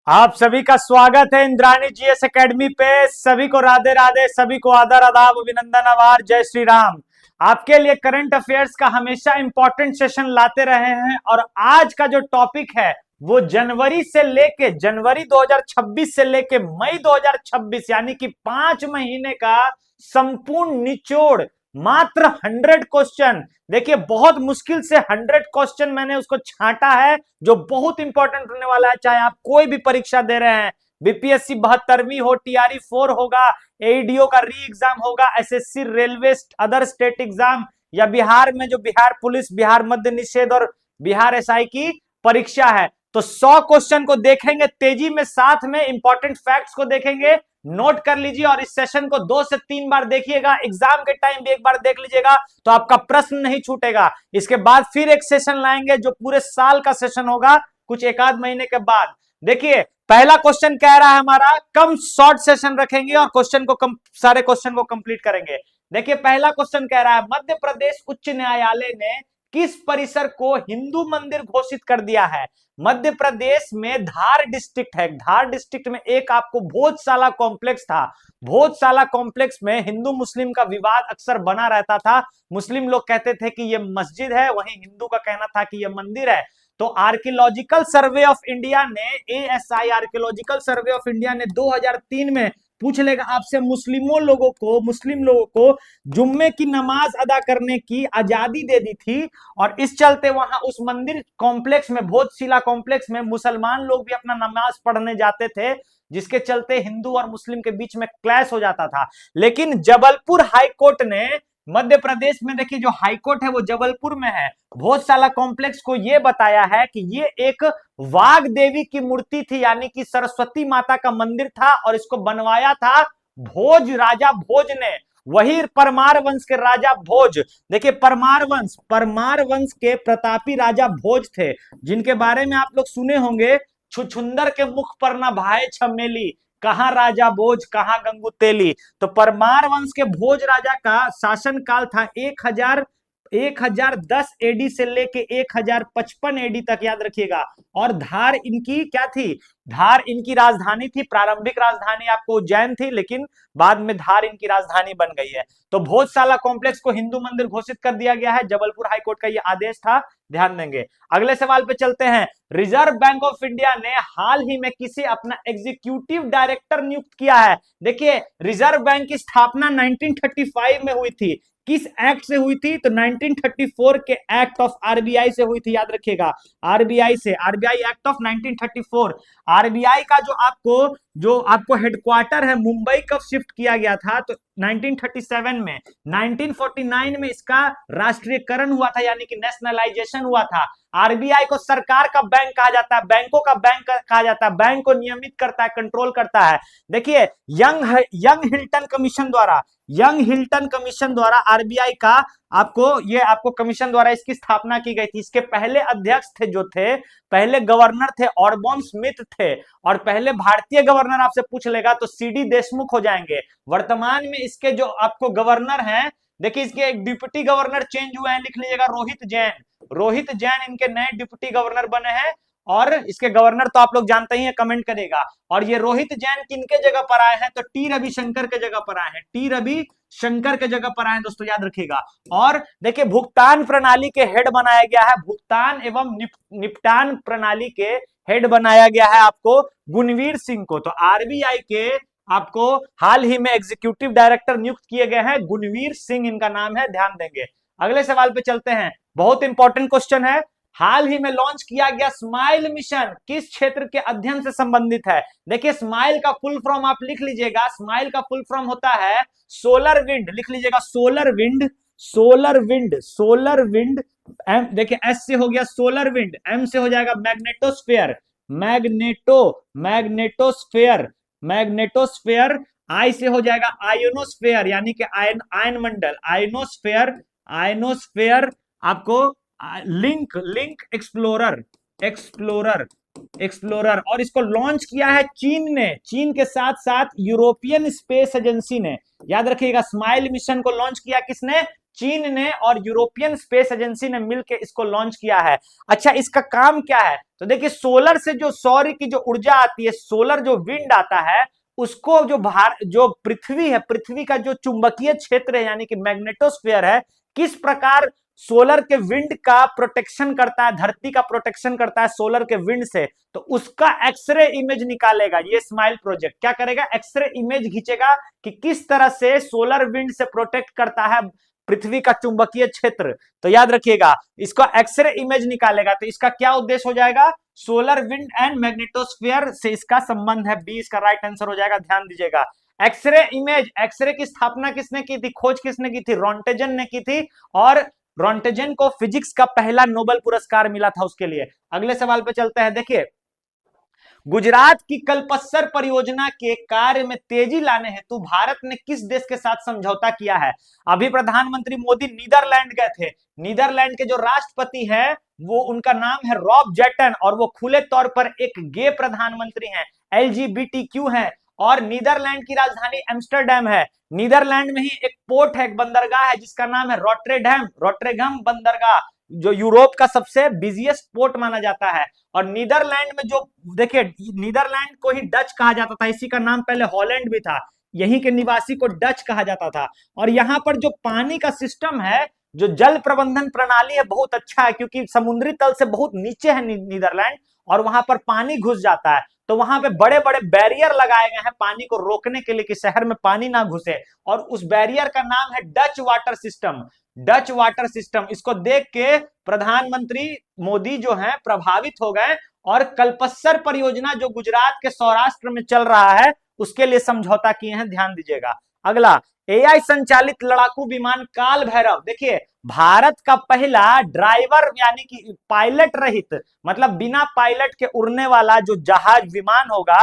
आप सभी का स्वागत है इंद्राणी जीएस एकेडमी पे। सभी को राधे राधे, सभी को आदर आदाब अभिनंदन आभार, जय श्री राम। आपके लिए करंट अफेयर्स का हमेशा इंपॉर्टेंट सेशन लाते रहे हैं और आज का जो टॉपिक है वो जनवरी 2026 से लेके मई 2026 यानी कि 5 महीने का संपूर्ण निचोड़, मात्र 100 क्वेश्चन। देखिए बहुत मुश्किल से 100 क्वेश्चन मैंने उसको छांटा है जो बहुत इंपॉर्टेंट होने वाला है। चाहे आप कोई भी परीक्षा दे रहे हैं, बीपीएससी 72वीं हो, टीआरई 4 होगा, एडीओ का री एग्जाम होगा, SSC, railway, other state exam, या बिहार में जो बिहार पुलिस, बिहार मद्य निषेध और बिहार एसआई की परीक्षा है, तो 100 क्वेश्चन को देखेंगे तेजी में, साथ में इंपॉर्टेंट फैक्ट्स को देखेंगे। नोट कर लीजिए और इस सेशन को 2 से 3 बार देखिएगा, एग्जाम के टाइम भी एक बार देख लीजिएगा तो आपका प्रश्न नहीं छूटेगा। इसके बाद फिर एक सेशन लाएंगे जो पूरे साल का सेशन होगा, कुछ एक आध महीने के बाद। देखिए पहला क्वेश्चन कह रहा है हमारा कम शॉर्ट सेशन रखेंगे और सारे क्वेश्चन को कंप्लीट करेंगे। देखिए पहला क्वेश्चन कह रहा है मध्य प्रदेश उच्च न्यायालय ने किस परिसर को हिंदू मंदिर घोषित कर दिया है? मध्य प्रदेश में धार डिस्ट्रिक्ट है, धार डिस्ट्रिक्ट में एक आपको भोजशाला कॉम्प्लेक्स था। भोजशाला कॉम्प्लेक्स में हिंदू मुस्लिम का विवाद अक्सर बना रहता था। मुस्लिम लोग कहते थे कि यह मस्जिद है, वहीं हिंदू का कहना था कि यह मंदिर है। तो आर्कियोलॉजिकल सर्वे ऑफ इंडिया ने, ASI archaeological survey of India ने 2003 में पूछ लेगा आपसे, मुस्लिम लोगों को जुम्मे की नमाज अदा करने की आजादी दे दी थी और इस चलते वहां उस मंदिर कॉम्प्लेक्स में, भोजशिला कॉम्प्लेक्स में मुसलमान लोग भी अपना नमाज पढ़ने जाते थे, जिसके चलते हिंदू और मुस्लिम के बीच में क्लैश हो जाता था। लेकिन जबलपुर हाईकोर्ट ने, मध्य प्रदेश में देखिए जो हाईकोर्ट है वो जबलपुर में है, भोजशाला कॉम्प्लेक्स को यह बताया है कि ये एक वाग देवी की मूर्ति थी, यानी कि सरस्वती माता का मंदिर था और इसको बनवाया था राजा भोज ने, वही परमार वंश के राजा भोज। देखिए परमार वंश के प्रतापी राजा भोज थे, जिनके बारे में आप लोग सुने होंगे, छुछुंदर के मुख पर न भाए छमेली, कहां राजा भोज कहां गंगुतेली। तो परमार वंश के भोज राजा का शासन काल था 1010 एडी से लेके 1055 एडी तक, याद रखिएगा। और धार इनकी क्या थी? धार इनकी राजधानी थी। प्रारंभिक राजधानी आपको उज्जैन थी, लेकिन बाद में धार इनकी राजधानी बन गई है। तो भोजशाला कॉम्प्लेक्स को हिंदू मंदिर घोषित कर दिया गया है, जबलपुर हाईकोर्ट का यह आदेश था, ध्यान देंगे। अगले सवाल पे चलते हैं। रिजर्व बैंक ऑफ इंडिया ने हाल ही में किसे अपना एग्जीक्यूटिव डायरेक्टर नियुक्त किया है? देखिए रिजर्व बैंक की स्थापना 1935 में हुई थी। किस एक्ट से हुई थी? तो 1934 के एक्ट ऑफ आरबीआई से हुई थी, याद रखिएगा। RBI act of 1934। आरबीआई का जो आपको हेडक्वार्टर है मुंबई कब शिफ्ट किया गया था? तो 1937 में। 1949 में इसका राष्ट्रीयकरण हुआ था, यानी कि नेशनलाइजेशन हुआ था। आरबीआई को सरकार का बैंक कहा जाता है, बैंकों का बैंक कहा जाता है, बैंक को नियमित करता है, कंट्रोल करता है। देखिए यंग हिल्टन कमीशन द्वारा आरबीआई का आपको कमीशन द्वारा इसकी स्थापना की गई थी। इसके पहले अध्यक्ष पहले गवर्नर थे ऑरबॉन स्मिथ थे, और पहले भारतीय गवर्नर आपसे पूछ लेगा तो सीडी देशमुख हो जाएंगे। वर्तमान में इसके जो आपको गवर्नर हैं, देखिए इसके एक डिप्टी गवर्नर चेंज हुए हैं, लिख लीजिएगा रोहित जैन इनके नए डिप्टी गवर्नर बने हैं, और इसके गवर्नर तो आप लोग जानते ही हैं, कमेंट करेगा। और ये रोहित जैन किनके जगह पर आए हैं? तो टी रविशंकर के जगह पर आए हैं, दोस्तों याद रखिएगा। और देखिए भुगतान प्रणाली के हेड बनाया गया है, भुगतान एवं निपटान प्रणाली के हेड बनाया गया है आपको गुणवीर सिंह को। तो आरबीआई के आपको हाल ही में एग्जीक्यूटिव डायरेक्टर नियुक्त किए गए हैं, गुणवीर सिंह इनका नाम है, ध्यान देंगे। अगले सवाल पे चलते हैं, बहुत इंपॉर्टेंट क्वेश्चन है। हाल ही में लॉन्च किया गया स्माइल मिशन किस क्षेत्र के अध्ययन से संबंधित है? देखिए स्माइल का फुल फॉर्म आप लिख लीजिएगा, स्माइल का फुल फॉर्म होता है सोलर विंड, लिख लीजिएगा सोलर विंड। देखिए एस से हो गया सोलर विंड, एम से हो जाएगा मैग्नेटोस्फेयर, आई से हो जाएगा आयोनोस्फेयर, यानी कि आयन मंडल, आयनोस्फेयर आपको लिंक एक्सप्लोरर। और इसको लॉन्च किया है चीन ने, चीन के साथ साथ यूरोपियन स्पेस एजेंसी ने। याद रखिएगा, स्माइल मिशन को लॉन्च किया किसने? चीन ने, और यूरोपियन स्पेस एजेंसी ने मिलकर इसको लॉन्च किया है। अच्छा, इसका काम क्या है? तो देखिए, सोलर से जो सौर की जो ऊर्जा आती है, सोलर जो विंड आता है, उसको जो पृथ्वी है, पृथ्वी का जो चुंबकीय क्षेत्र है यानी कि मैग्नेटोस्फीयर है, किस प्रकार सोलर के विंड का प्रोटेक्शन करता है, धरती का प्रोटेक्शन करता है सोलर के विंड से, तो उसका एक्सरे इमेज निकालेगा ये स्माइल प्रोजेक्ट। क्या करेगा? एक्सरे इमेज खींचेगा कि किस तरह से सोलर विंड से प्रोटेक्ट करता है पृथ्वी का चुंबकीय क्षेत्र। तो याद रखिएगा, इसको एक्सरे इमेज निकालेगा। तो इसका क्या उद्देश्य हो जाएगा? सोलर विंड एंड मैग्नेटोस्फीयर से इसका संबंध है। बी इसका राइट आंसर हो जाएगा, ध्यान दीजिएगा। एक्सरे इमेज, एक्सरे की स्थापना किसने की थी, खोज किसने की थी? रोंटेजन ने की थी, और रोंटेजन को फिजिक्स का पहला नोबेल पुरस्कार मिला था उसके लिए। अगले सवाल पे चलते हैं। देखिए, गुजरात की कल्पस्सर परियोजना के कार्य में तेजी लाने हेतु भारत ने किस देश के साथ समझौता किया है? अभी प्रधानमंत्री मोदी नीदरलैंड गए थे। नीदरलैंड के जो राष्ट्रपति हैं वो, उनका नाम है रॉब जेटन, और वो खुले तौर पर एक गे प्रधानमंत्री हैं, LGBTQ हैं, और नीदरलैंड की राजधानी एम्स्टरडेम है। नीदरलैंड में ही एक पोर्ट है, एक बंदरगाह है जिसका नाम है रोट्रेगम बंदरगाह, जो यूरोप का सबसे बिजिएस्ट पोर्ट माना जाता है। और नीदरलैंड में जो, देखिए, नीदरलैंड को ही डच कहा जाता था, इसी का नाम पहले हॉलैंड भी था, यहीं के निवासी को डच कहा जाता था। और यहाँ पर जो पानी का सिस्टम है, जो जल प्रबंधन प्रणाली है, बहुत अच्छा है, क्योंकि समुद्री तल से बहुत नीचे है नीदरलैंड, और वहां पर पानी घुस जाता है। तो वहां पे बड़े बड़े बैरियर लगाए गए हैं पानी को रोकने के लिए कि शहर में पानी ना घुसे, और उस बैरियर का नाम है Dutch water system. Dutch water system, इसको देख के प्रधानमंत्री मोदी जो है प्रभावित हो गए, और कल्पस्सर परियोजना जो गुजरात के सौराष्ट्र में चल रहा है उसके लिए समझौता किए हैं, ध्यान दीजिएगा। अगला, AI संचालित लड़ाकू विमान काल भैरव। देखिए, भारत का पहला ड्राइवर यानी कि पायलट रहित, मतलब बिना पायलट के उड़ने वाला जो जहाज विमान होगा,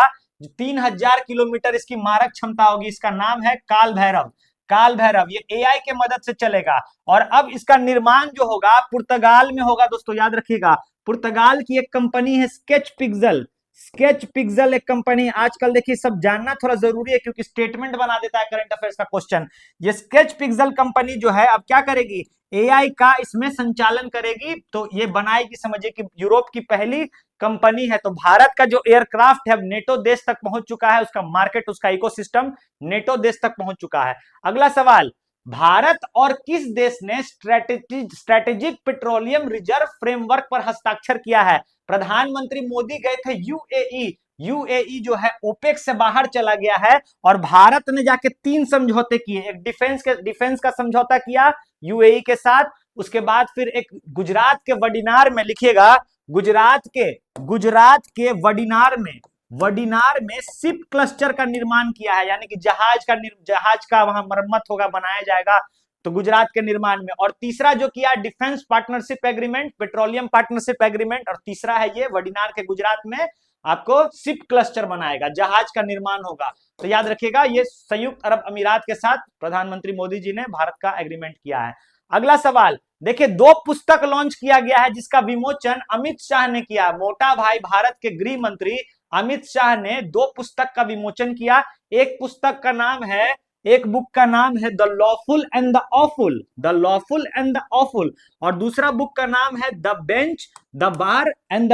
3000 किलोमीटर इसकी मारक क्षमता होगी, इसका नाम है काल भैरव। काल भैरव ये AI के मदद से चलेगा। और अब इसका निर्माण जो होगा पुर्तगाल में होगा। दोस्तों याद रखिएगा, पुर्तगाल की एक कंपनी है स्केच पिक्सल। स्केच पिक्सल एक कंपनी, आजकल देखिए सब जानना थोड़ा जरूरी है क्योंकि स्टेटमेंट बना देता है करंट अफेयर्स का क्वेश्चन। ये स्केच पिक्सल कंपनी जो है अब क्या करेगी? AI का इसमें संचालन करेगी। तो ये बनाएगी, समझिए कि यूरोप की पहली कंपनी है। तो भारत का जो एयरक्राफ्ट है अब नेटो देश तक पहुंच चुका है, उसका मार्केट, उसका इकोसिस्टम नेटो देश तक पहुंच चुका है। अगला सवाल, भारत और किस देश ने स्ट्रेटेजिक पेट्रोलियम रिजर्व फ्रेमवर्क पर हस्ताक्षर किया है? प्रधानमंत्री मोदी गए थे यूएई। यूएई जो है ओपेक से बाहर चला गया है, और भारत ने जाके 3 समझौते किए। एक डिफेंस का समझौता किया यूएई के साथ, उसके बाद फिर एक गुजरात के वडिनार में, लिखिएगा, गुजरात के वडिनार में शिप क्लस्टर का निर्माण किया है, यानी कि जहाज का वहां मरम्मत होगा, बनाया जाएगा, तो गुजरात के निर्माण में। और तीसरा जो किया defence partnership agreement, petroleum partnership agreement, और तीसरा है ये वडिनार के गुजरात में आपको शिप क्लस्टर बनाएगा, जहाज का निर्माण होगा। तो याद रखिएगा, ये संयुक्त अरब अमीरात के साथ प्रधानमंत्री मोदी जी ने भारत का एग्रीमेंट किया है। अगला सवाल, देखिए, 2 पुस्तक लॉन्च किया गया है जिसका विमोचन अमित शाह ने किया। मोटा भाई भारत के गृह मंत्री अमित शाह ने 2 पुस्तक का विमोचन किया। एक पुस्तक का नाम है, एक बुक का नाम है the lawful and the awful, और दूसरा बुक का नाम है the bench, the bar and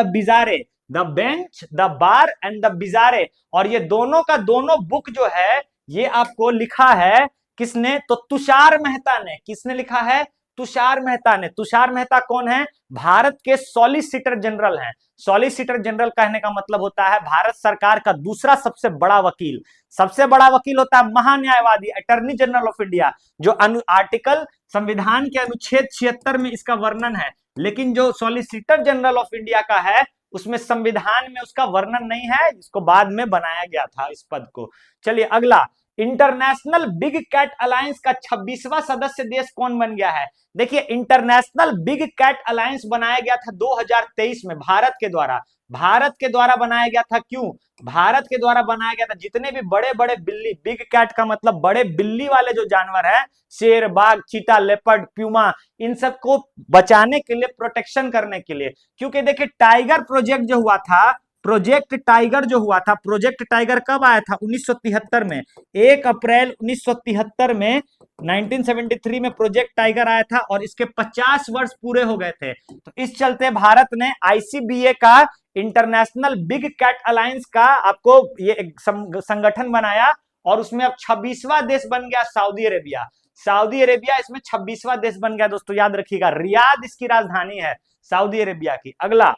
the बिजारे, और ये दोनों का दोनों बुक जो है ये आपको लिखा है किसने? तो तुषार मेहता ने। किसने लिखा है? तुषार मेहता ने। तुषार मेहता कौन है? भारत के सॉलिसिटर जनरल हैं। सॉलिसिटर जनरल कहने का मतलब होता है भारत सरकार का दूसरा सबसे बड़ा वकील। सबसे बड़ा वकील होता है महान्यायवादी, अटॉर्नी जनरल ऑफ इंडिया, जो आर्टिकल संविधान के अनुच्छेद 76 में इसका वर्णन है। लेकिन जो सॉलिसिटर जनरल ऑफ इंडिया का है उसमें संविधान में उसका वर्णन नहीं है, इसको बाद में बनाया गया था इस पद को। चलिए अगला, इंटरनेशनल बिग कैट अलायंस का 26वां सदस्य देश कौन बन गया है? देखिए, इंटरनेशनल बिग कैट अलायंस बनाया गया था 2023 में भारत के द्वारा बनाया गया था। क्यों भारत के द्वारा बनाया गया था? जितने भी बड़े बड़े बिल्ली, बिग कैट का मतलब बड़े बिल्ली वाले जो जानवर है, शेर, बाघ, चीता, लेपर्ड, प्यूमा, इन सबको बचाने के लिए, प्रोटेक्शन करने के लिए। क्योंकि देखिए, टाइगर प्रोजेक्ट जो हुआ था प्रोजेक्ट टाइगर जो हुआ था, प्रोजेक्ट टाइगर कब आया था? 1973 में, 1 अप्रैल 1973 में, 1973 में प्रोजेक्ट टाइगर आया था और इसके 50 वर्ष पूरे हो गए थे। तो इस चलते भारत ने आईसीबीए का, इंटरनेशनल बिग कैट अलायंस का आपको ये एक संगठन बनाया और उसमें अब 26वां देश बन गया सऊदी अरेबिया। सऊदी अरेबिया इसमें 26वां देश बन गया दोस्तों, याद रखिएगा। रियाद इसकी राजधानी है सऊदी अरेबिया की। अगला,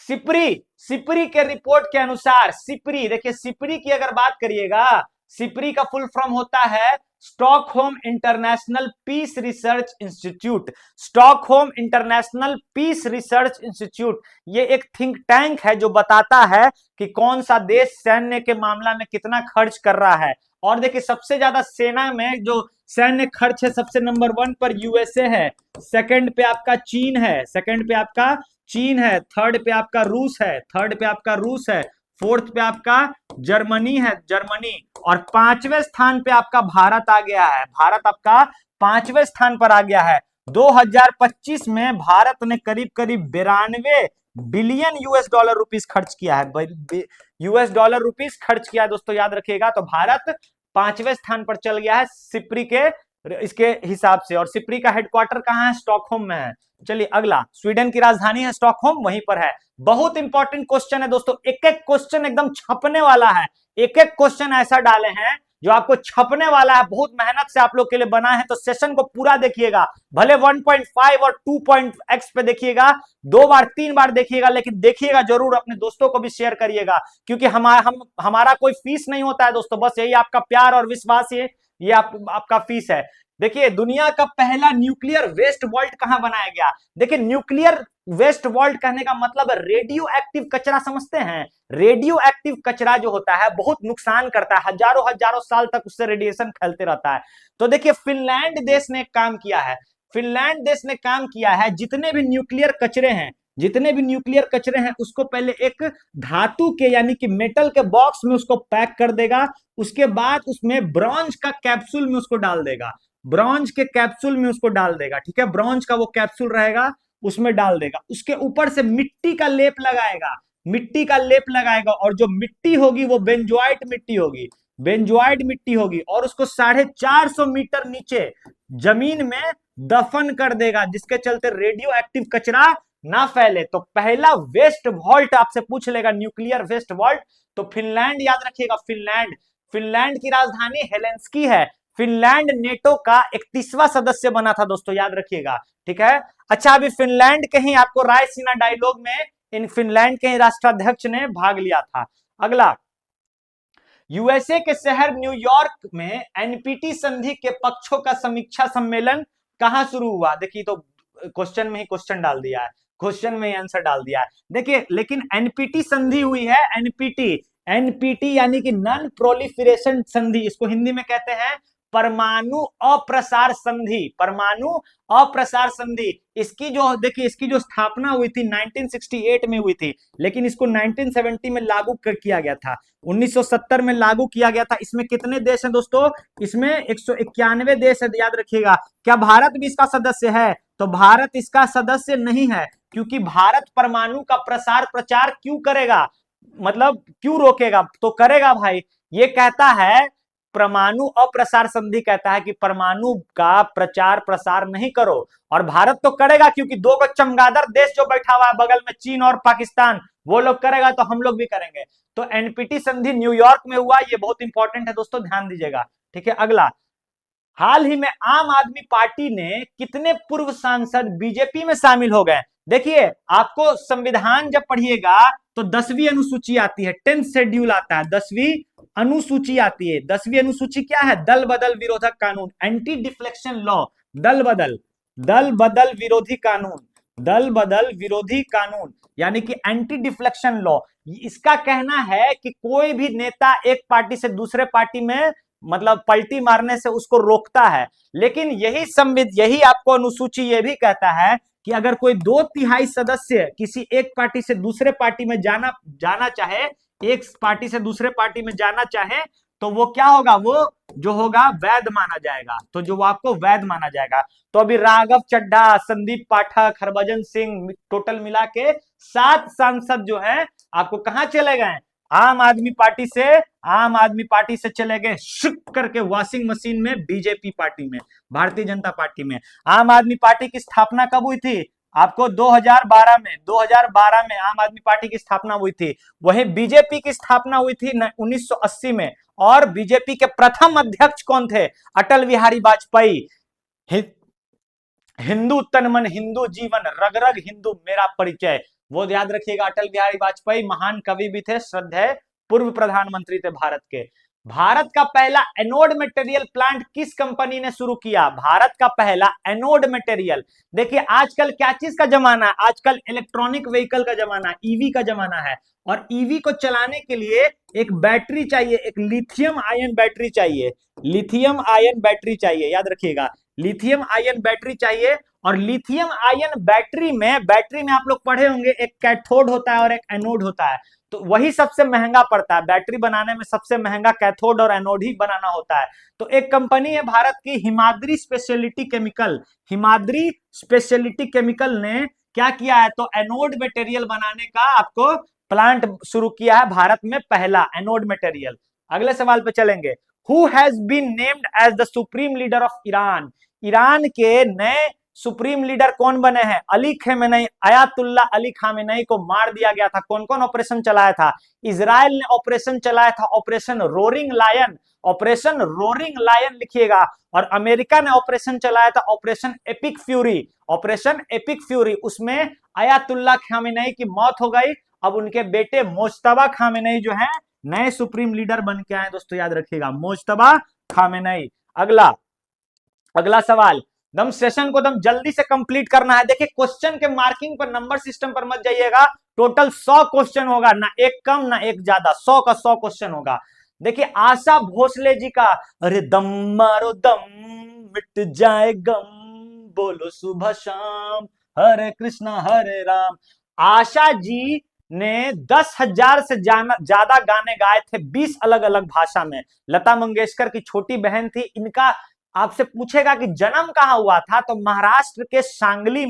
सिपरी, सिपरी के रिपोर्ट के अनुसार, सिपरी देखिए, सिपरी की अगर बात करिएगा, सिपरी का फुल फॉर्म होता है Stockholm International Peace Research Institute. Stockholm International Peace Research Institute ये एक थिंक टैंक है जो बताता है कि कौन सा देश सैन्य के मामला में कितना खर्च कर रहा है। और देखिए, सबसे ज्यादा सेना में जो सैन्य खर्च है, सबसे नंबर 1 पर यूएसए है, सेकंड पे आपका चीन है, सेकंड पे आपका चीन है, थर्ड पे आपका रूस है, थर्ड पे आपका रूस है, फोर्थ पे आपका जर्मनी है, जर्मनी, और 5वें स्थान पे आपका भारत आ गया है। भारत आपका 5वें स्थान पर आ गया है। 2025 में भारत ने करीब करीब 92 बिलियन यूएस डॉलर रुपीस खर्च किया है, यूएस डॉलर रुपीस खर्च किया है दोस्तों, याद रखिएगा। तो भारत 5वें स्थान पर चल गया है सिपरी के इसके हिसाब से। और सिपरी का हेडक्वार्टर कहां है? स्टॉकहोम में है। चलिए अगला, स्वीडन की राजधानी है स्टॉकहोम, वहीं पर है। बहुत इंपॉर्टेंट क्वेश्चन है दोस्तों, एक एक क्वेश्चन एकदम छपने वाला है, एक एक क्वेश्चन ऐसा डाले हैं जो आपको छपने वाला है। बहुत मेहनत से आप लोग के लिए बना है, तो सेशन को पूरा देखिएगा, भले 1.5 और 2x पे देखिएगा, 2 बार 3 बार देखिएगा, लेकिन देखिएगा जरूर, अपने दोस्तों को भी शेयर करिएगा, क्योंकि हमारा कोई फीस नहीं होता है दोस्तों, बस यही आपका प्यार और विश्वास, ये आपका फीस है। देखिए, दुनिया का पहला न्यूक्लियर वेस्ट वॉल्ट कहां बनाया गया? देखिए, न्यूक्लियर वेस्ट वॉल्ट कहने का मतलब रेडियो एक्टिव कचरा, समझते हैं? रेडियो एक्टिव कचरा जो होता है बहुत नुकसान करता है, हजारों हजारों साल तक उससे रेडिएशन फैलते रहता है। तो देखिए, फिनलैंड देश ने काम किया है, फिनलैंड देश ने काम किया है, जितने भी न्यूक्लियर कचरे हैं, जितने भी न्यूक्लियर कचरे हैं, उसको पहले एक धातु के यानी कि मेटल के बॉक्स में उसको पैक कर देगा, उसके बाद उसमें ब्रॉन्ज का कैप्सूल में उसको डाल देगा, ब्रॉन्ज के कैप्सूल में उसको डाल देगा, ठीक है, ब्रॉन्ज का वो कैप्सूल रहेगा उसमें डाल देगा, उसके ऊपर से मिट्टी का लेप लगाएगा, मिट्टी का लेप लगाएगा, और जो मिट्टी होगी वो बेंजोइट मिट्टी होगी, बेंजोइट मिट्टी होगी, और उसको 450 मीटर नीचे जमीन में दफन कर देगा, जिसके चलते रेडियो एक्टिव कचरा ना फैले। तो पहला वेस्ट वॉल्ट आपसे पूछ लेगा, न्यूक्लियर वेस्ट वॉल्ट, तो फिनलैंड, याद रखिएगा, फिनलैंड, फिनलैंड की राजधानी हेलेंस्की है। फिनलैंड नेटो का 31वां सदस्य बना था दोस्तों, याद रखिएगा, ठीक है। अच्छा, अभी फिनलैंड के ही आपको रायसीना डायलॉग में इन फिनलैंड के ही राष्ट्राध्यक्ष ने भाग लिया था। अगला, यूएसए के शहर न्यूयॉर्क में एनपीटी संधि के पक्षों का समीक्षा सम्मेलन कहां शुरू हुआ? देखिए, तो क्वेश्चन में ही क्वेश्चन डाल दिया है, क्वेश्चन में ही आंसर डाल दिया है। देखिए, लेकिन एनपीटी संधि हुई है, एनपीटी, एनपीटी यानी कि नॉन प्रोलिफरेशन संधि, इसको हिंदी में कहते हैं परमाणु अप्रसार संधि, परमाणु अप्रसार संधि। इसकी जो देखिए, इसकी जो स्थापना हुई थी 1968 में हुई थी, लेकिन इसको 1970 में लागू किया गया था, 1970 में लागू किया गया था। इसमें कितने देश हैं दोस्तों? इसमें 191 देश है, याद रखिएगा। क्या भारत भी इसका सदस्य है? तो भारत इसका सदस्य नहीं है, क्योंकि भारत परमाणु का प्रसार प्रचार क्यों करेगा, मतलब क्यों रोकेगा? तो करेगा भाई, ये कहता है, परमाणु अप्रसार संधि कहता है कि परमाणु का प्रचार प्रसार नहीं करो, और भारत तो करेगा, क्योंकि 2 चमगादड़ देश जो बैठा हुआ है बगल में, चीन और पाकिस्तान, वो लोग करेगा तो हम लोग भी करेंगे। तो एनपीटी संधि न्यूयॉर्क में हुआ, ये बहुत इंपॉर्टेंट है दोस्तों, ध्यान दीजिएगा, ठीक है। अगला, हाल ही में आम आदमी पार्टी ने कितने पूर्व सांसद बीजेपी में शामिल हो गए? देखिए, आपको संविधान जब पढ़िएगा तो 10वीं अनुसूची आती है, 10th शेड्यूल आता है, 10वीं अनुसूची आती है। 10वीं अनुसूची क्या है? दल बदल विरोधक कानून, एंटी डिफ्लेक्शन लॉ, दल बदल विरोधी कानून, दल बदल विरोधी कानून, यानी कि एंटी डिफ्लेक्शन लॉ। इसका कहना है कि कोई भी नेता एक पार्टी से दूसरे पार्टी में मतलब पलटी मारने से उसको रोकता है, लेकिन यही आपको अनुसूची ये भी कहता है कि अगर कोई 2/3 सदस्य किसी एक पार्टी से दूसरे पार्टी में जाना चाहे, एक पार्टी से दूसरे पार्टी में जाना चाहे, तो वो क्या होगा? वो जो होगा वैध माना जाएगा, तो जो आपको वैध माना जाएगा। तो अभी राघव चड्ढा, संदीप पाठक, हरभजन सिंह, टोटल मिला के 7 सांसद जो है आपको कहां चले गए? आम आदमी पार्टी से चले गए शिफ्ट करके वॉशिंग मशीन में, बीजेपी पार्टी में, भारतीय जनता पार्टी में। आम आदमी पार्टी की स्थापना कब हुई थी? आपको 2012 में आम आदमी पार्टी की स्थापना हुई थी। वहीं बीजेपी की स्थापना हुई थी 1980 में। और बीजेपी के प्रथम अध्यक्ष कौन थे? अटल बिहारी वाजपेयी। हिंदू तन मन हिंदू जीवन, रग रग हिंदू मेरा परिचय, वो याद रखिएगा। अटल बिहारी वाजपेयी महान कवि भी थे, श्रद्धेय पूर्व प्रधानमंत्री थे भारत के। भारत का पहला एनोड मटेरियल प्लांट किस कंपनी ने शुरू किया? भारत का पहला एनोड मटेरियल। देखिए आजकल क्या चीज का जमाना है? आजकल इलेक्ट्रॉनिक व्हीकल का जमाना, ईवी का जमाना है। और ईवी को चलाने के लिए एक बैटरी चाहिए, एक लिथियम आयन बैटरी चाहिए। लिथियम आयन बैटरी चाहिए, याद रखिएगा, लिथियम आयन बैटरी चाहिए। और लिथियम आयन बैटरी में आप लोग पढ़े होंगे एक कैथोड होता है और एक एनोड होता है। तो वही सबसे महंगा पड़ता है बैटरी बनाने में, सबसे महंगा कैथोड और एनोड ही बनाना होता है। तो एक कंपनी है भारत की Himadri speciality chemical. Himadri speciality chemical ने क्या किया है? तो एनोड मटेरियल बनाने का आपको प्लांट शुरू किया है भारत में, पहला एनोड मटेरियल। अगले सवाल पे चलेंगे। Who has been named as the supreme leader of Iran? Iran के नए सुप्रीम लीडर कौन बने हैं? Ali Khamenei. Ayatollah Ali Khamenei को मार दिया गया था। कौन कौन ऑपरेशन चलाया था? इजराइल ने ऑपरेशन चलाया था, operation roaring lion. Operation roaring lion लिखिएगा। और अमेरिका ने ऑपरेशन चलाया था, operation epic fury. Operation epic fury, उसमें अयातुल्ला खामेनेई की मौत हो गई। अब उनके बेटे मोज्तबा खामेनेई जो है नए सुप्रीम लीडर बन के आए। दोस्तों याद रखिएगा, मोज्तबा खामेनेई। अगला सवाल, दम सेशन को दम जल्दी से कंप्लीट करना है। देखिए क्वेश्चन के मार्किंग पर, नंबर सिस्टम पर मत जाइएगा। टोटल 100 क्वेश्चन होगा, ना एक कम ना एक ज्यादा, 100 का 100 क्वेश्चन होगा। देखिए आशा भोसले जी का अरे दम मारो दम मिट जाए गम, बोलो सुबह शाम हरे कृष्णा हरे राम। आशा जी ने 10,000 से ज्यादा गाने गाए थे 20 अलग अलग भाषा में। लता मंगेशकर की छोटी बहन थी। इनका आपसे पूछेगा कि जन्म कहां हुआ था, तो महाराष्ट्र के सांगली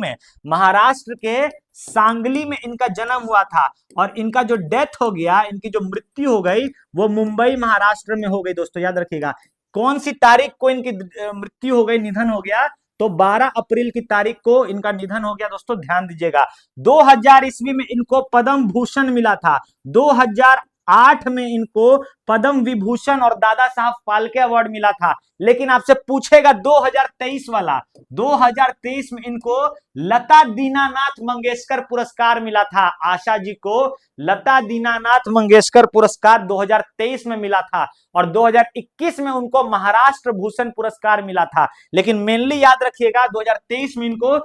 में इनका जन्म हुआ था। और इनका जो डेथ हो गया, इनकी जो मृत्यु हो गई, वो मुंबई महाराष्ट्र में हो गई। दोस्तों याद रखिएगा, कौन सी तारीख को इनकी मृत्यु हो गई, निधन हो गया? तो 12 अप्रैल की तारीख को इनका निधन हो गया। दोस्तों ध्यान दीजिएगा। 2000 ईस्वी में इनको पद्म भूषण मिला था। 2008 में इनको पद्म विभूषण और दादा साहब फाल्के अवार्ड मिला था। लेकिन आपसे पूछेगा 2023 वाला, 2023 में इनको लता दीनानाथ मंगेशकर पुरस्कार मिला था। आशा जी को लता दीनानाथ मंगेशकर पुरस्कार 2023 में मिला था। और 2021 में उनको महाराष्ट्र भूषण पुरस्कार मिला था। लेकिन मेनली याद रखिएगा 2023 में इनको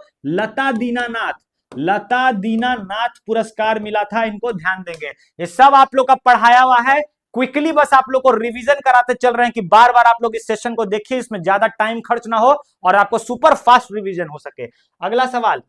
लता दीनानाथ पुरस्कार मिला था। इनको ध्यान देंगे। ये सब आप लोग का पढ़ाया हुआ है। क्विकली बस आप लोग को रिवीजन कराते चल रहे हैं कि बार बार आप लोग इस सेशन को देखिए, इसमें ज्यादा टाइम खर्च ना हो और आपको सुपर फास्ट रिवीजन हो सके। अगला सवाल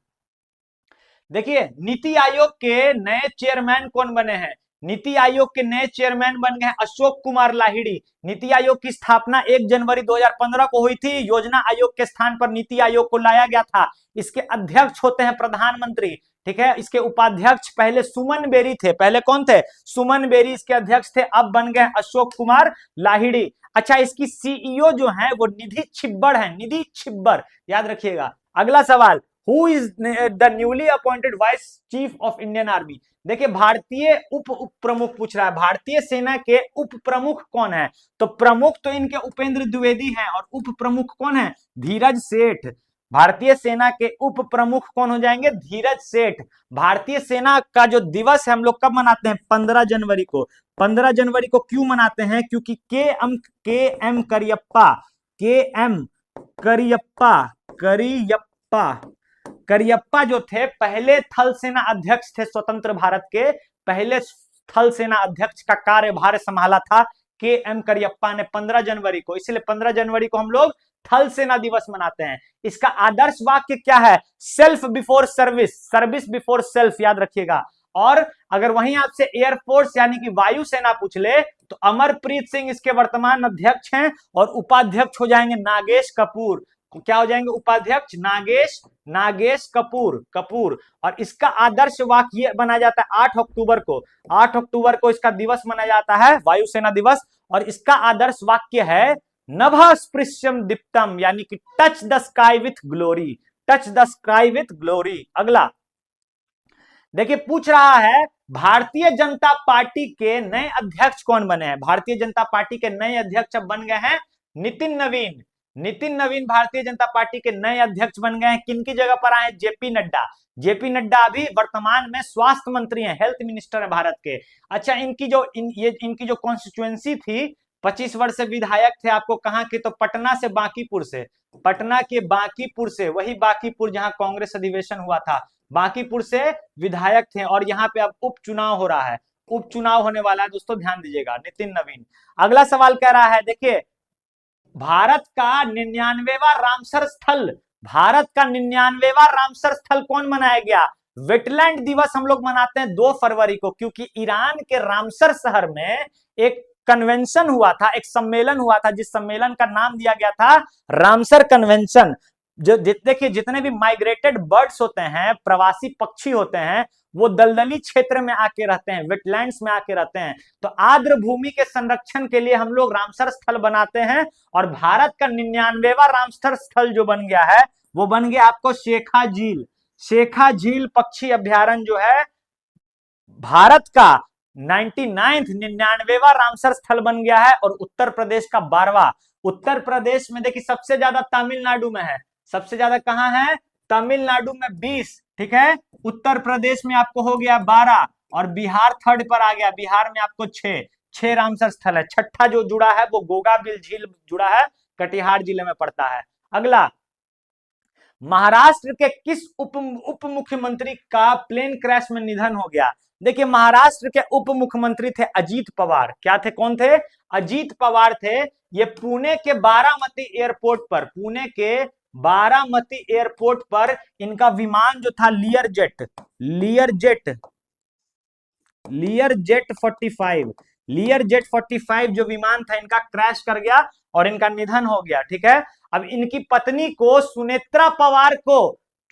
देखिए, नीति आयोग के नए चेयरमैन कौन बने हैं? नीति आयोग के नए चेयरमैन बन गए अशोक कुमार लाहिड़ी। नीति आयोग की स्थापना 1 जनवरी 2015 को हुई थी। योजना आयोग के स्थान पर नीति आयोग को लाया गया था। इसके अध्यक्ष होते हैं प्रधानमंत्री, ठीक है। इसके उपाध्यक्ष पहले सुमन बेरी थे। पहले कौन थे? सुमन बेरी इसके अध्यक्ष थे, अब बन गए अशोक कुमार लाहिड़ी। अच्छा, इसकी सीईओ जो है वो निधि छिब्बर है, निधि छिब्बर, याद रखिएगा। अगला सवाल, who is the newly appointed vice chief of Indian army? देखिए भारतीय उप प्रमुख पूछ रहा है, भारतीय सेना के उप प्रमुख कौन है? तो प्रमुख तो इनके उपेंद्र द्विवेदी हैं और उप प्रमुख कौन है? धीरज सेठ। भारतीय सेना के उप प्रमुख कौन हो जाएंगे? धीरज सेठ। भारतीय सेना का जो दिवस है हम लोग कब मनाते हैं? 15 जनवरी को। 15 जनवरी को क्यों मनाते हैं? क्योंकि के एम करियप्पा जो थे पहले थल सेना अध्यक्ष थे, स्वतंत्र भारत के पहले थल सेना अध्यक्ष का कार्यभार संभाला था के एम करियप्पा ने 15 जनवरी को। इसलिए 15 जनवरी को हम लोग थल सेना दिवस मनाते हैं। इसका आदर्श वाक्य क्या है? Self before service, service before self, याद रखिएगा। और अगर वहीं आपसे एयरफोर्स यानी कि वायुसेना पूछ ले तो अमरप्रीत सिंह इसके वर्तमान अध्यक्ष हैं और उपाध्यक्ष हो जाएंगे नागेश कपूर। क्या हो जाएंगे उपाध्यक्ष नागेश नागेश कपूर कपूर। और इसका आदर्श वाक्य बना जाता है 8 अक्टूबर को, 8 अक्टूबर को इसका दिवस मनाया जाता है वायुसेना दिवस। और इसका आदर्श वाक्य है नभः स्पृश्यम दीप्तम, यानी कि touch the sky with glory, touch the sky with glory. अगला देखिए पूछ रहा है भारतीय जनता पार्टी के नए अध्यक्ष कौन बने हैं। भारतीय जनता पार्टी के नए अध्यक्ष अब बन गए हैं नितिन नवीन। नितिन नवीन भारतीय जनता पार्टी के नए अध्यक्ष बन गए हैं। किनकी जगह पर आए? जेपी नड्डा। जेपी नड्डा अभी वर्तमान में स्वास्थ्य मंत्री हैं, हेल्थ मिनिस्टर है भारत के। अच्छा इनकी जो कॉन्स्टिट्यूएंसी थी, 25 वर्ष से विधायक थे, आपको कहां के? तो पटना से बांकीपुर से, पटना के बांकीपुर से, वही बांकीपुर जहां कांग्रेस अधिवेशन हुआ था, बांकीपुर से विधायक थे। और यहाँ पे अब उपचुनाव हो रहा है, उपचुनाव होने वाला है दोस्तों, ध्यान दीजिएगा। नितिन नवीन। अगला सवाल कह रहा है, देखिए भारत का 99वां रामसर स्थल, भारत का 99वां रामसर स्थल कौन मनाया गया? वेटलैंड दिवस हम लोग मनाते हैं 2 फरवरी को, क्योंकि ईरान के रामसर शहर में एक कन्वेंशन हुआ था, एक सम्मेलन हुआ था, जिस सम्मेलन का नाम दिया गया था रामसर कन्वेंशन। जो देखिए जितने भी माइग्रेटेड बर्ड्स होते हैं, प्रवासी पक्षी होते हैं, वो दलदली क्षेत्र में आके रहते हैं, वेटलैंड्स में आके रहते हैं। तो आर्द्र भूमि के संरक्षण के लिए हम लोग रामसर स्थल बनाते हैं। और भारत का 99वां रामसर स्थल जो बन गया है, वो बन गया आपको शेखा झील। शेखा झील पक्षी अभ्यारण्य जो है भारत का 99वां रामसर स्थल बन गया है। और उत्तर प्रदेश का 12वां। उत्तर प्रदेश में देखिए सबसे ज्यादा तमिलनाडु में है, सबसे ज्यादा कहां है? तमिलनाडु में 20, ठीक है। उत्तर प्रदेश में आपको हो गया 12 और बिहार थर्ड पर आ गया, बिहार में आपको 6 रामसर स्थल है। छठा जो जुड़ा है वो गोगाबिल झील जुड़ा है, कटिहार जिले में पड़ता है। अगला, महाराष्ट्र के किस उप मुख्यमंत्री का प्लेन क्रैश में निधन हो गया? देखिए महाराष्ट्र के उप मुख्यमंत्री थे अजीत पवार। क्या थे? कौन थे? अजीत पवार थे। ये पुणे के बारामती एयरपोर्ट पर, पुणे के बारामती एयरपोर्ट पर इनका विमान जो था लियर जेट 45 जो विमान था इनका क्रैश कर गया और इनका निधन हो गया, ठीक है। अब इनकी पत्नी को सुनेत्रा पवार को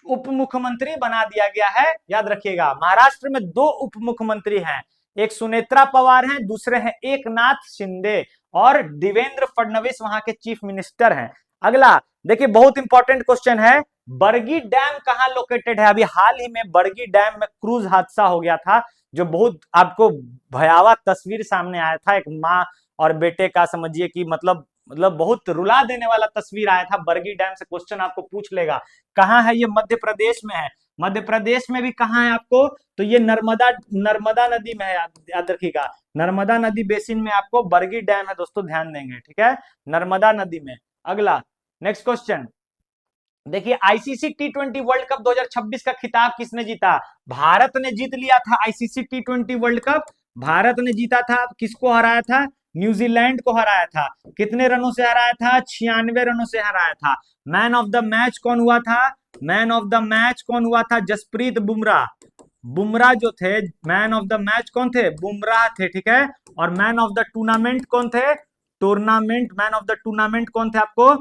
उप मुख्यमंत्री बना दिया गया है, याद रखिएगा। महाराष्ट्र में 2 उप मुख्यमंत्री हैं, एक सुनेत्रा पवार हैं, दूसरे हैं एकनाथ शिंदे, और देवेंद्र फडणवीस वहां के चीफ मिनिस्टर हैं। अगला देखिए बहुत इंपॉर्टेंट क्वेश्चन है, बरगी डैम कहां लोकेटेड है? अभी हाल ही में बरगी डैम में क्रूज हादसा हो गया था, जो बहुत आपको भयावह तस्वीर सामने आया था, एक माँ और बेटे का, समझिए कि मतलब बहुत रुला देने वाला तस्वीर आया था। बरगी डैम से क्वेश्चन आपको पूछ लेगा। कहां है ये? मध्य प्रदेश में है। मध्य प्रदेश में भी कहां है आपको? तो ये नर्मदा नदी में है, याद रखिएगा। नर्मदा नदी बेसिन में आपको बरगी डैम है दोस्तों, ध्यान देंगे, ठीक है, नर्मदा नदी में। अगला नेक्स्ट क्वेश्चन देखिए, आईसीसी टी20 वर्ल्ड कप 2026 का खिताब किसने जीता? भारत ने जीत लिया था आईसीसी टी20 वर्ल्ड कप, भारत ने जीता था। किसको हराया था? न्यूजीलैंड को हराया था। कितने रनों से हराया था? 96 रनों से हराया था। मैन ऑफ द मैच कौन हुआ था? मैन ऑफ द मैच कौन हुआ था? जसप्रीत बुमराह। बुमराह जो थे, मैन ऑफ द मैच कौन थे? बुमराह थे, ठीक है। और मैन ऑफ द टूर्नामेंट कौन थे? मैन ऑफ द टूर्नामेंट कौन थे आपको?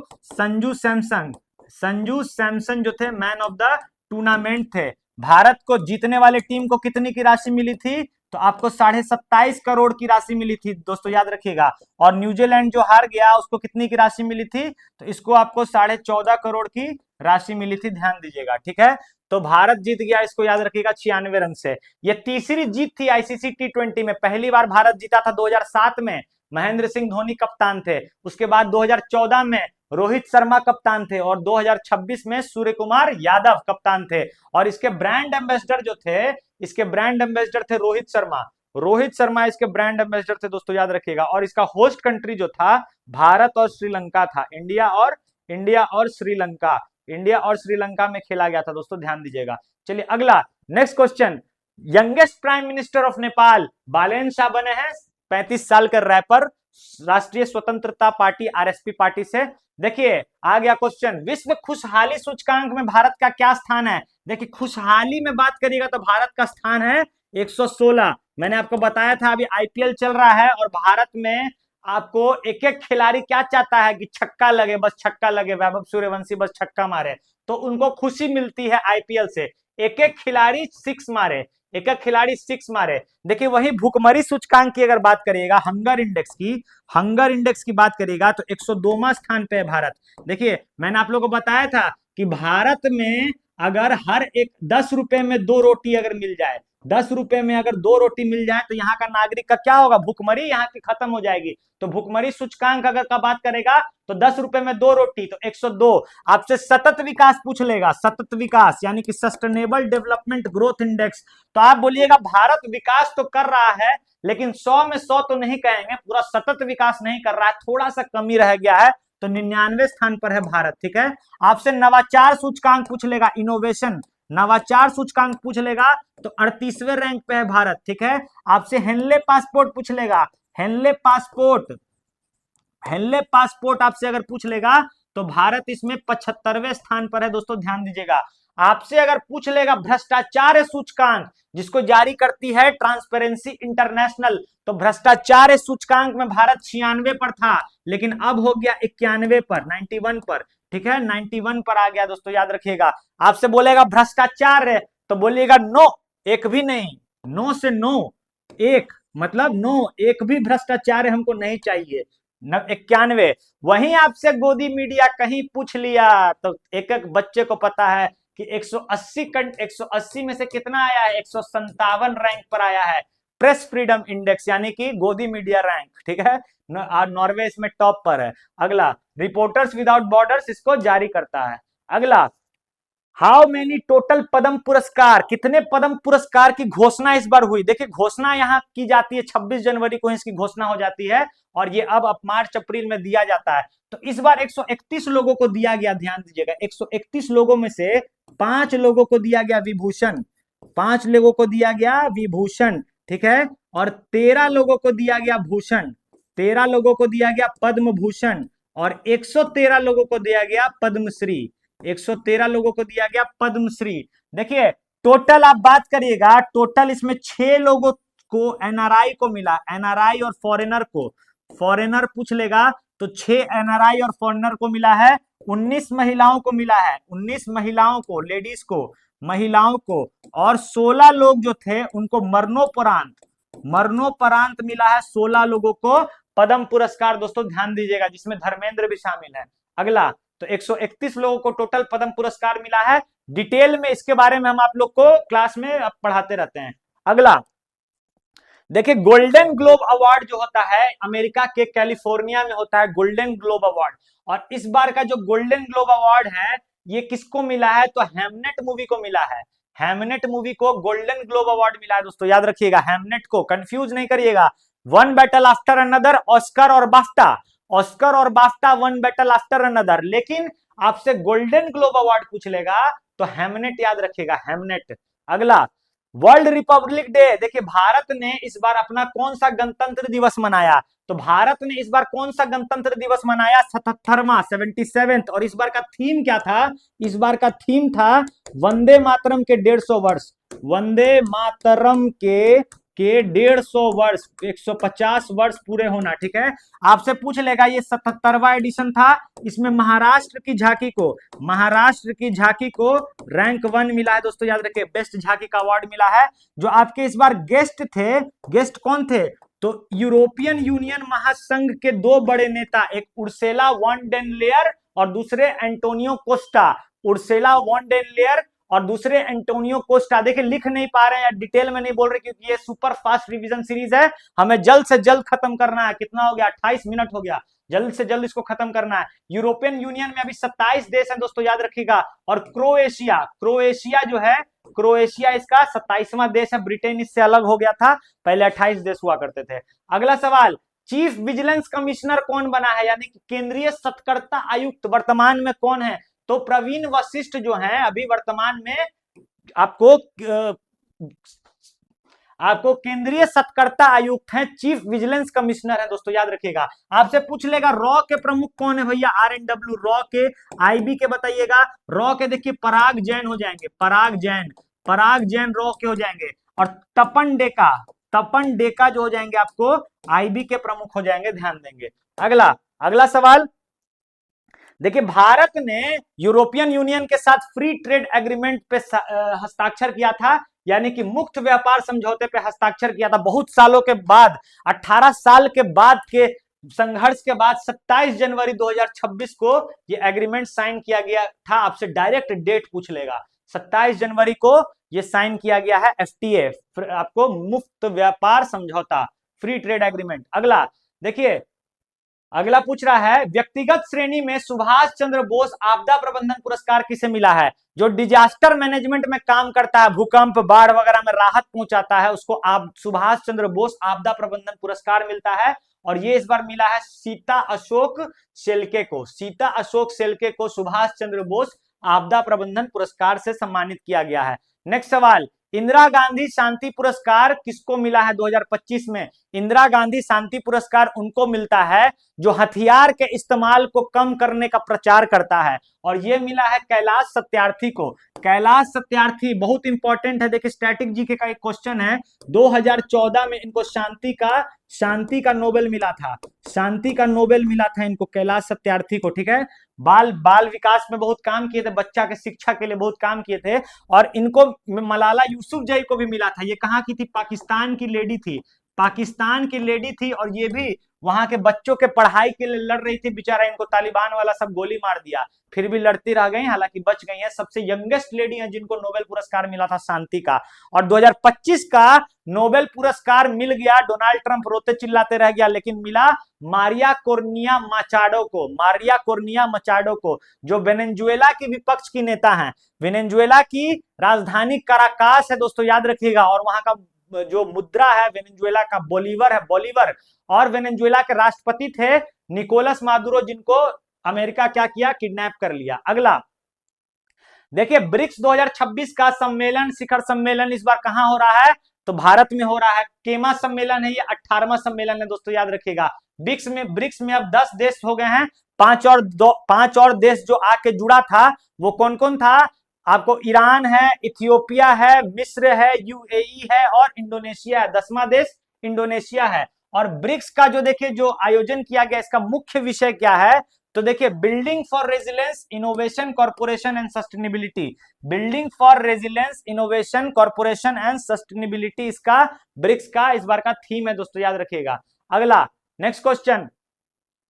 संजू सैमसन जो थे मैन ऑफ द टूर्नामेंट थे। भारत को जीतने वाले टीम को कितनी की राशि मिली थी? तो आपको 27.5 करोड़ की राशि मिली थी दोस्तों, याद रखिएगा। और न्यूजीलैंड जो हार गया उसको कितनी की राशि मिली थी? तो इसको आपको 14.5 करोड़ की राशि मिली थी, ध्यान दीजिएगा, ठीक है। तो भारत जीत गया, इसको याद रखिएगा, 96 रन से। ये तीसरी जीत थी आईसीसी टी20 में। पहली बार भारत जीता था 2007 में, महेंद्र सिंह धोनी कप्तान थे। उसके बाद 2014 में रोहित शर्मा कप्तान थे, और 2026 में सूर्य कुमार यादव कप्तान थे। और इसके ब्रांड एम्बेसडर जो थे, इसके ब्रांड एम्बेसडर थे रोहित शर्मा इसके ब्रांड एम्बेसडर थे दोस्तों, याद रखिएगा। और इसका होस्ट कंट्री जो था भारत और श्रीलंका था, इंडिया और श्रीलंका में खेला गया था दोस्तों, ध्यान दीजिएगा। चलिए अगला next question, youngest prime minister of Nepal Balen Shah बने हैं, 35 साल के रैपर, राष्ट्रीय स्वतंत्रता पार्टी आरएसपी पार्टी से। देखिए आ गया क्वेश्चन, विश्व खुशहाली सूचकांक में भारत का क्या स्थान है? देखिए खुशहाली में बात करिएगा तो भारत का स्थान है 116। मैंने आपको बताया था अभी आईपीएल चल रहा है और भारत में आपको एक एक खिलाड़ी क्या चाहता है कि छक्का लगे, बस छक्का लगे, वैभव सूर्यवंशी बस छक्का मारे, तो उनको खुशी मिलती है आईपीएल से। एक एक खिलाड़ी सिक्स मारे, एक एक खिलाड़ी सिक्स मारे। देखिए वही भुखमरी सूचकांक की अगर बात करिएगा, हंगर इंडेक्स की बात करिएगा तो 102वां स्थान पे है भारत। देखिए मैंने आप लोगों को बताया था कि भारत में अगर हर एक 10 रुपए में 2 रोटी अगर मिल जाए, 10 रुपए में अगर 2 रोटी मिल जाए तो यहाँ का नागरिक का क्या होगा, भुखमरी यहाँ की खत्म हो जाएगी। तो भुखमरी सूचकांक अगर का बात करेगा तो 10 रुपए में 2 रोटी तो 102। आपसे सतत विकास पूछ लेगा, सतत विकास यानी कि सस्टेनेबल डेवलपमेंट ग्रोथ इंडेक्स, तो आप बोलिएगा भारत विकास तो कर रहा है लेकिन 100 में 100 तो नहीं कहेंगे, पूरा सतत विकास नहीं कर रहा है, थोड़ा सा कमी रह गया है, तो 99वें स्थान पर है भारत। ठीक है, आपसे नवाचार सूचकांक पूछ लेगा, इनोवेशन नवाचार सूचकांक पूछ लेगा तो 38वें रैंक पे है भारत। ठीक है, आपसे हेनले पासपोर्ट पूछ लेगा, हेनले पासपोर्ट आपसे अगर पूछ लेगा तो भारत इसमें 75वें स्थान पर है दोस्तों, ध्यान दीजिएगा। आपसे अगर पूछ लेगा भ्रष्टाचार सूचकांक, जिसको जारी करती है ट्रांसपेरेंसी इंटरनेशनल, तो भ्रष्टाचार सूचकांक में भारत 96 पर था, लेकिन अब हो गया 91 पर, 91 पर। ठीक है, 91 पर आ गया दोस्तों, याद रखिएगा। आपसे बोलेगा भ्रष्टाचार है तो बोलिएगा नो, एक भी नहीं, नो से नो, एक मतलब नो, एक भी भ्रष्टाचार हमको नहीं चाहिए। 91। वहीं आपसे गोदी मीडिया कहीं पूछ लिया तो एक एक बच्चे को पता है कि 180 में से कितना आया है, 157 रैंक पर आया है प्रेस फ्रीडम इंडेक्स यानी कि गोदी मीडिया रैंक। ठीक है, नॉर्वे इसमें टॉप पर है। अगला, रिपोर्टर्स विदाउट बॉर्डर्स इसको जारी करता है। अगला, हाउ मेनी टोटल पद्म पुरस्कार, कितने पद्म पुरस्कार की घोषणा इस बार हुई। देखिए घोषणा यहाँ की जाती है 26 जनवरी को इसकी घोषणा हो जाती है और ये अब मार्च अप्रैल में दिया जाता है। तो इस बार 131 लोगों को दिया गया, ध्यान दीजिएगा, 131 लोगों में से 5 लोगों को दिया गया विभूषण, 5 लोगों को दिया गया विभूषण। ठीक है, और 13 लोगों को दिया गया भूषण, 13 लोगों को दिया गया पद्म भूषण और 113 लोगों को दिया गया पद्मश्री, 113 लोगों को दिया गया पद्मश्री। देखिए टोटल आप बात करिएगा, टोटल इसमें 6 लोगों को एनआरआई को मिला, एनआरआई और फॉरेनर को, फॉरेनर पूछ लेगा तो 6 एनआरआई और फॉरेनर को मिला है, 19 महिलाओं को मिला है, 19 महिलाओं को, लेडीज को, महिलाओं को, और 16 लोग जो थे उनको मरणोपरांत मिला है 16 लोगों को पद्म पुरस्कार दोस्तों, ध्यान दीजिएगा, जिसमें धर्मेंद्र भी शामिल है। अगला, तो 131 लोगों को टोटल पद्म पुरस्कार मिला है। डिटेल में इसके बारे में हम आप लोग को क्लास में पढ़ाते रहते हैं। अगला देखिए, गोल्डन ग्लोब अवार्ड जो होता है अमेरिका के कैलिफोर्निया में होता है गोल्डन ग्लोब अवार्ड, और इस बार का जो गोल्डन ग्लोब अवार्ड है ये किसको मिला है, तो हेमनेट मूवी को मिला है, हेमनेट मूवी को गोल्डन ग्लोब अवार्ड मिला है दोस्तों, याद रखिएगा, हेमनेट को कंफ्यूज नहीं करिएगा। One battle after another, Oscar और बाफ्टा, ऑस्कर और BAFTA, one battle after another, लेकिन आपसे गोल्डन ग्लोब अवार्ड पूछ लेगा तो हेमनेट याद रखिएगा, हेमनेट। अगला, वर्ल्ड रिपब्लिक डे, देखिए भारत ने इस बार अपना कौन सा गणतंत्र दिवस मनाया, तो भारत ने इस बार कौन सा गणतंत्र दिवस मनाया, 77वां, 77th, और इस बार का थीम क्या था, इस बार का थीम था वंदे मातरम के 150 वर्ष, वंदे मातरम के 150 वर्ष, 150 वर्ष पूरे होना। ठीक है, आपसे पूछ लेगा ये 77वां एडिशन था, इसमें महाराष्ट्र की झांकी को रैंक 1 मिला है दोस्तों, याद रखिए, बेस्ट झांकी का अवार्ड मिला है। जो आपके इस बार गेस्ट थे, गेस्ट कौन थे, तो यूरोपियन यूनियन महासंघ के 2 बड़े नेता, एक उर्सुला वॉन डेर लेयर और दूसरे Antonio Costa, Ursula von der Leyen और दूसरे एंटोनियो कोस्टा। देखिए लिख नहीं पा रहे हैं, डिटेल में नहीं बोल रहे क्योंकि ये सुपर फास्ट रिवीजन सीरीज है, हमें जल्द से जल्द खत्म करना है। कितना हो गया, 28 मिनट हो गया, जल्द से जल्द इसको खत्म करना है। यूरोपियन यूनियन में अभी 27 देश हैं दोस्तों, याद रखिएगा, और क्रोएशिया जो है, क्रोएशिया इसका 27वां देश है, ब्रिटेन इससे अलग हो गया था, पहले 28 देश हुआ करते थे। अगला सवाल, चीफ विजिलेंस कमिश्नर कौन बना है, यानी कि केंद्रीय सतर्कता आयुक्त वर्तमान में कौन है, तो प्रवीण वशिष्ठ जो हैं अभी वर्तमान में आपको केंद्रीय सतर्कता आयुक्त हैं, चीफ विजिलेंस कमिश्नर है दोस्तों, याद रखिएगा। आपसे पूछ लेगा रॉ के प्रमुख कौन है भैया, RNW, रॉ के, IB के बताइएगा। रॉ के देखिए पराग जैन हो जाएंगे, पराग जैन रॉ के हो जाएंगे, और तपन तपन डेका जो हो जाएंगे आपको आईबी के प्रमुख हो जाएंगे, ध्यान देंगे। अगला अगला सवाल देखिए, भारत ने यूरोपियन यूनियन के साथ फ्री ट्रेड एग्रीमेंट पे हस्ताक्षर किया था, यानी कि मुक्त व्यापार समझौते पे हस्ताक्षर किया था बहुत सालों के बाद, 18 साल के बाद के संघर्ष के बाद 27 जनवरी 2026 को ये एग्रीमेंट साइन किया गया था। आपसे डायरेक्ट डेट पूछ लेगा, 27 जनवरी को ये साइन किया गया है एफटीए, आपको मुक्त व्यापार समझौता, फ्री ट्रेड एग्रीमेंट। अगला देखिए, अगला पूछ रहा है व्यक्तिगत श्रेणी में सुभाष चंद्र बोस आपदा प्रबंधन पुरस्कार किसे मिला है? जो डिजास्टर मैनेजमेंट में काम करता है, भूकंप बाढ़ वगैरह में राहत पहुंचाता है, उसको आप सुभाष चंद्र बोस आपदा प्रबंधन पुरस्कार मिलता है। और ये इस बार मिला है सीता अशोक शेल्के को, सीता अशोक शेल्के को सुभाष चंद्र बोस आपदा प्रबंधन पुरस्कार से सम्मानित किया गया है। नेक्स्ट सवाल, इंदिरा गांधी शांति पुरस्कार किसको मिला है 2025 में? इंदिरा गांधी शांति पुरस्कार उनको मिलता है जो हथियार के इस्तेमाल को कम करने का प्रचार करता है, और यह मिला है कैलाश सत्यार्थी को। कैलाश सत्यार्थी बहुत इंपॉर्टेंट है, देखिए स्टैटिक जीके का एक क्वेश्चन है, 2014 में इनको शांति का नोबेल मिला था, शांति का नोबेल मिला था इनको, कैलाश सत्यार्थी को, ठीक है। बाल विकास में बहुत काम किए थे, बच्चा के शिक्षा के लिए बहुत काम किए थे। और इनको मलाला यूसुफजई को भी मिला था। ये कहाँ की थी? पाकिस्तान की लेडी थी, पाकिस्तान की लेडी थी, और ये भी वहां के बच्चों के पढ़ाई के लिए लड़ रही थी। बेचारा इनको तालिबान वाला सब गोली मार दिया, फिर भी लड़ती रह गई, हालांकि बच गई हैं। सबसे यंगेस्ट लेडी हैं जिनको नोबेल पुरस्कार मिला था शांति का। और 2025 का नोबेल पुरस्कार मिल गया, डोनाल्ड ट्रंप रोते चिल्लाते रह गया, लेकिन मिला मारिया कोर्निया माचाडो को, मारिया कोर्निया माचाडो को, जो वेनेजुएला की विपक्ष की नेता हैं। वेनेजुएला की राजधानी काराकास है दोस्तों, याद रखिएगा, और वहां का जो मुद्रा है वेनेजुएला का बोलीवर है, बोलीवर। और वेनेजुएला के राष्ट्रपति थे निकोलस मादुरो, जिनको अमेरिका क्या किया? किडनैप कर लिया। अगला देखिए, ब्रिक्स 2026 का सम्मेलन, शिखर सम्मेलन इस बार कहां हो रहा है? तो भारत में हो रहा है। केमा सम्मेलन है, ये 18वां सम्मेलन है दोस्तों, याद रखिएगा। ब्रिक्स में अब 10 देश हो गए हैं, 5 और देश जो आके जुड़ा था, वो कौन कौन था? आपको ईरान है, इथियोपिया है, मिस्र है, यूएई है और इंडोनेशिया है। 10वां देश इंडोनेशिया है। और ब्रिक्स का जो देखिए जो आयोजन किया गया, इसका मुख्य विषय क्या है? तो देखिए, building for resilience, innovation, corporation and sustainability, building for resilience, innovation, corporation and sustainability, इसका ब्रिक्स का इस बार का थीम है दोस्तों, याद रखिएगा। अगला नेक्स्ट क्वेश्चन,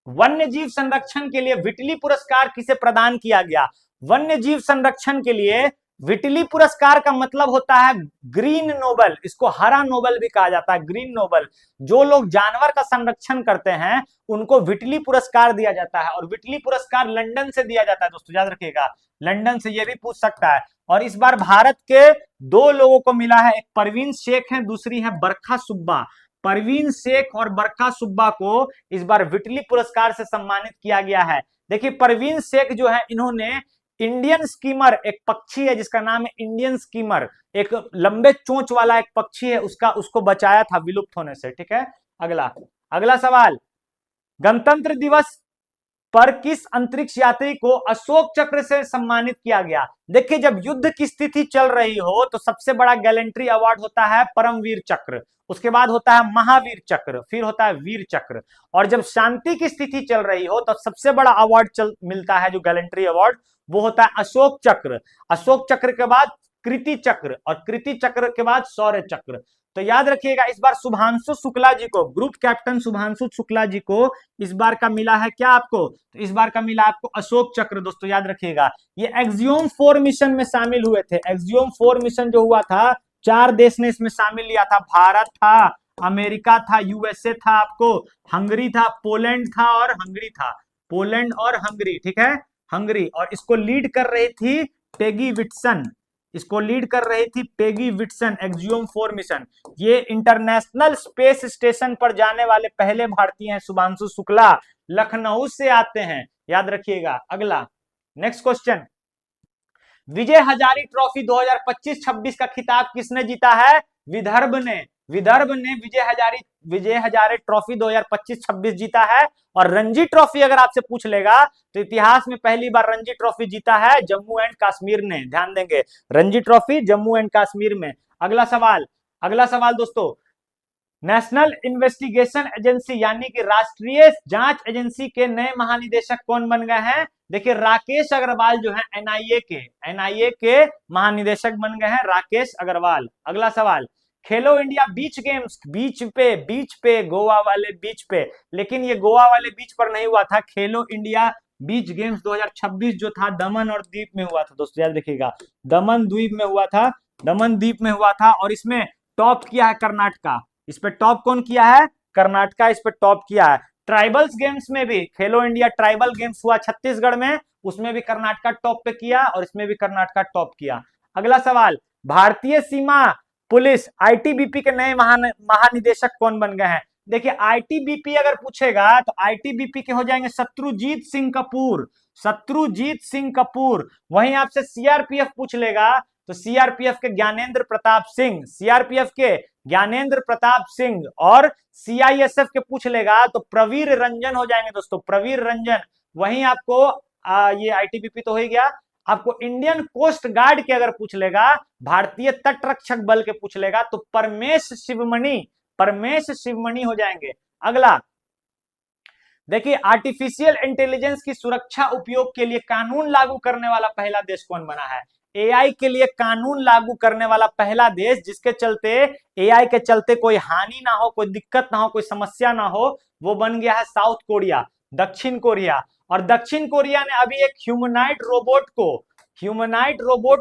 वन्य जीव संरक्षण के लिए विटली पुरस्कार किसे प्रदान किया गया? वन्य जीव संरक्षण के लिए विटली पुरस्कार का मतलब होता है ग्रीन नोबल, इसको हरा नोबल भी कहा जाता है, ग्रीन नोबल। जो लोग जानवर का संरक्षण करते हैं उनको विटली पुरस्कार दिया जाता है, और विटली पुरस्कार लंदन से दिया जाता है दोस्तों, याद रखिएगा, लंदन से। ये भी पूछ सकता है। और इस बार भारत के 2 लोगों को मिला है, एक परवीन शेख है, दूसरी है बरखा सुब्बा। परवीन शेख और बरखा सुब्बा को इस बार विटली पुरस्कार से सम्मानित किया गया है। देखिए, परवीन शेख जो है, इन्होंने इंडियन स्कीमर, एक पक्षी है जिसका नाम है इंडियन स्कीमर, एक लंबे चोंच वाला एक पक्षी है, उसको बचाया था विलुप्त होने से, ठीक है। अगला सवाल, गणतंत्र दिवस पर किस अंतरिक्ष यात्री को अशोक चक्र से सम्मानित किया गया? देखिए, जब युद्ध की स्थिति चल रही हो तो सबसे बड़ा गैलेंट्री अवार्ड होता है परमवीर चक्र, उसके बाद होता है महावीर चक्र, फिर होता है वीर चक्र। और जब शांति की स्थिति चल रही हो तो सबसे बड़ा अवार्ड मिलता है जो गैलेंट्री अवार्ड, वो होता है अशोक चक्र। अशोक चक्र के बाद कृति चक्र, और कृति चक्र के बाद शौर्य चक्र। तो याद रखिएगा, इस बार शुभांशु शुक्ला जी को, ग्रुप कैप्टन शुभांशु शुक्ला जी को इस बार का मिला है क्या आपको? तो इस बार का मिला आपको अशोक चक्र दोस्तों, याद रखिएगा। ये एक्सियोम 4 मिशन में शामिल हुए थे। एक्सियोम 4 मिशन जो हुआ था, 4 देश ने इसमें शामिल लिया था, भारत था, अमेरिका था, यूएसए था, आपको हंगरी था, पोलैंड था और हंगरी था, पोलैंड और हंगरी, ठीक है, हंगरी। और इसको लीड कर रही थी पेगी विट्सन, इसको लीड कर रही थी पेगी विट्सन, एक्सियोम 4 मिशन। ये इंटरनेशनल स्पेस स्टेशन पर जाने वाले पहले भारतीय हैं। शुभांशु शुक्ला लखनऊ से आते हैं, याद रखिएगा। अगला नेक्स्ट क्वेश्चन, विजय हजारी ट्रॉफी 2025-26 का खिताब किसने जीता है? विदर्भ ने। विदर्भ ने विजय हजारे ट्रॉफी 2025-26 जीता है। और रणजी ट्रॉफी अगर आपसे पूछ लेगा तो इतिहास में पहली बार रणजी ट्रॉफी जीता है जम्मू एंड कश्मीर ने, ध्यान देंगे, रणजी ट्रॉफी जम्मू एंड कश्मीर में। अगला सवाल दोस्तों, नेशनल इन्वेस्टिगेशन एजेंसी यानी कि राष्ट्रीय जांच एजेंसी के नए महानिदेशक कौन बन गए हैं? देखिए राकेश अग्रवाल जो है एनआईए के महानिदेशक बन गए हैं राकेश अग्रवाल। अगला सवाल, खेलो इंडिया बीच गेम्स, बीच पे गोवा वाले बीच पे, लेकिन ये गोवा वाले बीच पर नहीं हुआ था। खेलो इंडिया बीच गेम्स 2026 जो था दमन और दीप में हुआ था दोस्तों, याद रखिएगा दमन द्वीप में हुआ था, दमन द्वीप में हुआ था। और इसमें टॉप किया है कर्नाटका, इस पे टॉप कौन किया है? कर्नाटका इस पे टॉप किया है। ट्राइबल्स गेम्स में भी खेलो इंडिया ट्राइबल गेम्स हुआ छत्तीसगढ़ में, उसमें भी कर्नाटका टॉप पे किया और इसमें भी कर्नाटका टॉप किया। अगला सवाल, भारतीय सीमा पुलिस आईटीबीपी के नए महानिदेशक कौन बन गए हैं? देखिए आईटीबीपी अगर पूछेगा तो आईटीबीपी के हो जाएंगे शत्रुजीत सिंह कपूर, शत्रुजीत सिंह कपूर। वहीं आपसे सीआरपीएफ पूछ लेगा तो सीआरपीएफ के ज्ञानेंद्र प्रताप सिंह, सीआरपीएफ के ज्ञानेंद्र प्रताप सिंह। और सीआईएसएफ के पूछ लेगा तो प्रवीर रंजन हो जाएंगे दोस्तों, प्रवीर रंजन। वहीं आपको ये आईटीबीपी तो हो ही गया। आपको इंडियन कोस्ट गार्ड के अगर पूछ लेगा, भारतीय तटरक्षक बल के पूछ लेगा तो परमेश शिवमणि हो जाएंगे। अगला देखिए आर्टिफिशियल इंटेलिजेंस की सुरक्षा उपयोग के लिए कानून लागू करने वाला पहला देश कौन बना है? एआई के लिए कानून लागू करने वाला पहला देश, जिसके चलते एआई के चलते कोई हानि ना हो, कोई दिक्कत ना हो, कोई समस्या ना हो, वो बन गया है साउथ कोरिया, दक्षिण कोरिया। और दक्षिण कोरिया ने अभी एक ह्यूमनाइड रोबोट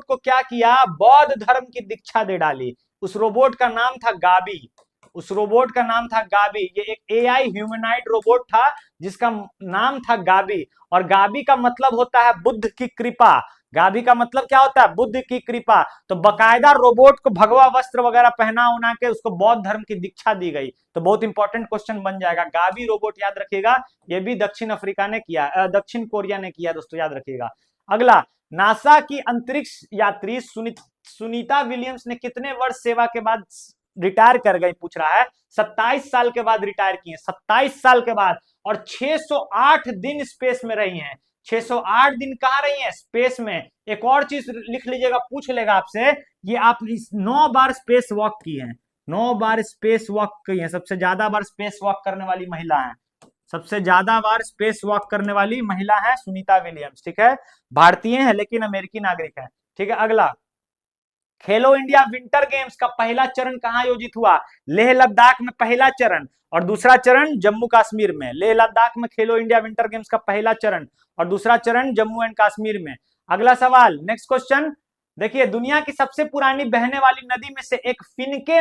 को क्या किया? बौद्ध धर्म की दीक्षा दे डाली। उस रोबोट का नाम था गाबी, उस रोबोट का नाम था गाबी। ये एक एआई ह्यूमनाइड रोबोट था जिसका नाम था गाबी। और गाबी का मतलब होता है बुद्ध की कृपा। गाबी का मतलब क्या होता है? बुद्ध की कृपा। तो बकायदा रोबोट को भगवा वस्त्र वगैरह पहना उना के उसको बौद्ध धर्म की दीक्षा दी गई। तो बहुत इंपॉर्टेंट क्वेश्चन बन जाएगा। गाबी रोबोट याद रखिएगा, ये भी दक्षिण अफ्रीका ने किया, दक्षिण कोरिया ने किया दोस्तों, याद रखिएगा। अगला, नासा की अंतरिक्ष यात्री सुनीता विलियम्स ने कितने वर्ष सेवा के बाद रिटायर कर गई? पूछ रहा है। 27 साल के बाद रिटायर किए, 27 साल के बाद। और 608 दिन स्पेस में रही हैं, 608 दिन कहां रही हैं? स्पेस में। एक और चीज लिख लीजिएगा, पूछ लेगा आपसे, ये आप 9 बार स्पेस वॉक की हैं, 9 बार स्पेस वॉक की हैं। सबसे ज्यादा बार स्पेस वॉक करने वाली महिला है, सबसे ज्यादा बार स्पेस वॉक करने वाली महिला है सुनीता विलियम्स। ठीक है, भारतीय है लेकिन अमेरिकी नागरिक है। ठीक है, अगला, खेलो इंडिया विंटर गेम्स का पहला चरण कहां आयोजित हुआ? लेह लद्दाख में पहला चरण, और दूसरा चरण जम्मू कश्मीर में। लेह लद्दाख में खेलो इंडिया विंटर गेम्स का पहला चरण और दूसरा चरण जम्मू एंड कश्मीर में। अगला सवाल, नेक्स्ट क्वेश्चन देखिए, दुनिया की सबसे पुरानी बहने वाली नदी में से एक फिनके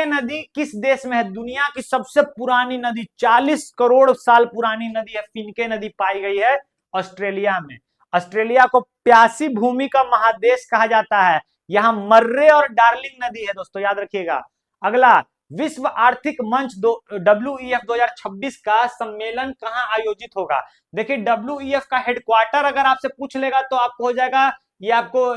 नदी किस देश में है? दुनिया की सबसे पुरानी नदी, 40 करोड़ साल पुरानी नदी है फिनके नदी, पाई गई है ऑस्ट्रेलिया में। ऑस्ट्रेलिया को प्यासी भूमि का महादेश कहा जाता है। यहां मर्रे और डार्लिंग नदी है दोस्तों, याद रखिएगा। अगला, विश्व आर्थिक मंच WEF 2026 का सम्मेलन कहां आयोजित होगा? देखिए WEF का हेडक्वार्टर अगर आपसे पूछ लेगा तो आपको हो जाएगा, ये आपको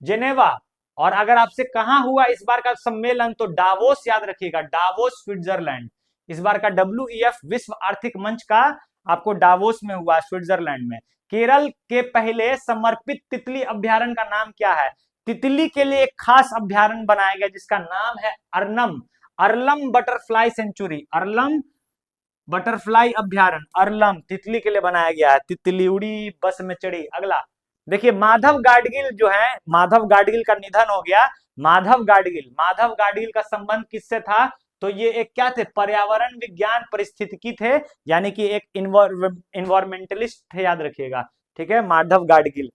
जेनेवा। और अगर आपसे कहां हुआ इस बार का सम्मेलन तो डावोस, याद रखिएगा, डावोस स्विट्जरलैंड। इस बार का WEF विश्व आर्थिक मंच का आपको डावोस में हुआ, स्विट्जरलैंड में। केरल के पहले समर्पित तितली अभ्यारण्य का नाम क्या है? तितली के लिए एक खास अभ्यारण्य बनाया गया जिसका नाम है Aralam butterfly century, Aralam butterfly अभ्यारण्य, अरलम तितली के लिए बनाया गया है। तितली उड़ी बस में चढ़ी। अगला देखिए, माधव गाडगिल जो है, माधव गाडगिल का निधन हो गया। माधव गाडगिल का संबंध किससे था? तो ये एक क्या थे? पर्यावरण विज्ञान परिस्थितिकी थे, यानी कि एक इन्वायरमेंटलिस्ट थे, याद रखिएगा। ठीक है, माधव गाडगिल।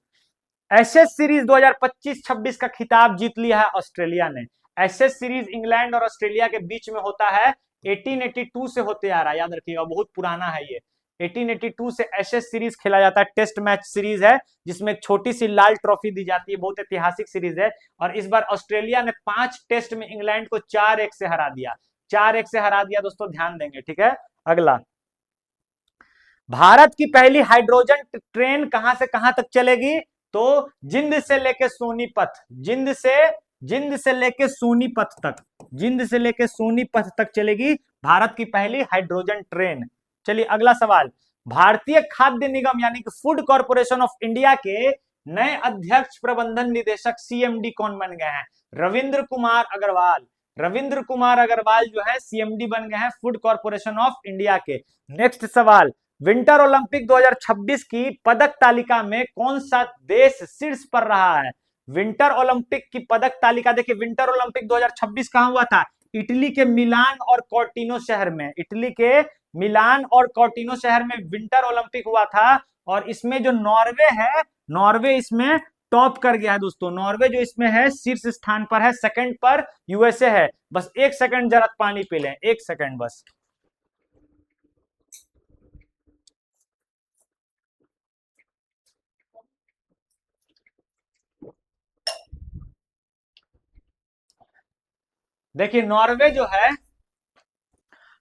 एशेज सीरीज 2025-26 का खिताब जीत लिया है ऑस्ट्रेलिया ने। एशेज सीरीज इंग्लैंड और ऑस्ट्रेलिया के बीच में होता है, 1882 से होते आ रहा है, याद रखिएगा, बहुत पुराना है ये। 1882 से एशेज सीरीज खेला जाता है, टेस्ट मैच सीरीज है जिसमें एक छोटी सी लाल ट्रॉफी दी जाती है, बहुत ऐतिहासिक सीरीज है। और इस बार ऑस्ट्रेलिया ने 5 टेस्ट में इंग्लैंड को 4-1 से हरा दिया, 4-1 से हरा दिया दोस्तों, ध्यान देंगे। ठीक है, अगला, भारत की पहली हाइड्रोजन ट्रेन कहां से कहां तक चलेगी? तो जिंद से लेके सोनीपत, जिंद से लेके सोनीपत तक चलेगी भारत की पहली हाइड्रोजन ट्रेन। चलिए अगला सवाल, भारतीय खाद्य निगम यानी कि फूड कॉर्पोरेशन ऑफ इंडिया के नए अध्यक्ष प्रबंधन निदेशक CMD कौन बन गए हैं? रविंद्र कुमार अग्रवाल। रविंद्र कुमार अग्रवाल जो है सीएमडी बन गए हैं फूड कॉर्पोरेशन ऑफ इंडिया के। नेक्स्ट सवाल, विंटर ओलंपिक 2026 की पदक तालिका में कौन सा देश शीर्ष पर रहा है? विंटर ओलंपिक की पदक तालिका देखिए, विंटर ओलंपिक 2026 कहां हुआ था? इटली के मिलान और कॉर्टिनो शहर में। इटली के मिलान और कॉर्टिनो शहर में विंटर ओलंपिक हुआ था। और इसमें जो नॉर्वे है, नॉर्वे इसमें टॉप कर गया है दोस्तों। नॉर्वे जो इसमें है शीर्ष स्थान पर है, सेकंड पर यूएसए है। बस एक सेकंड जरा पानी पी लें, एक सेकंड बस। देखिए नॉर्वे जो है,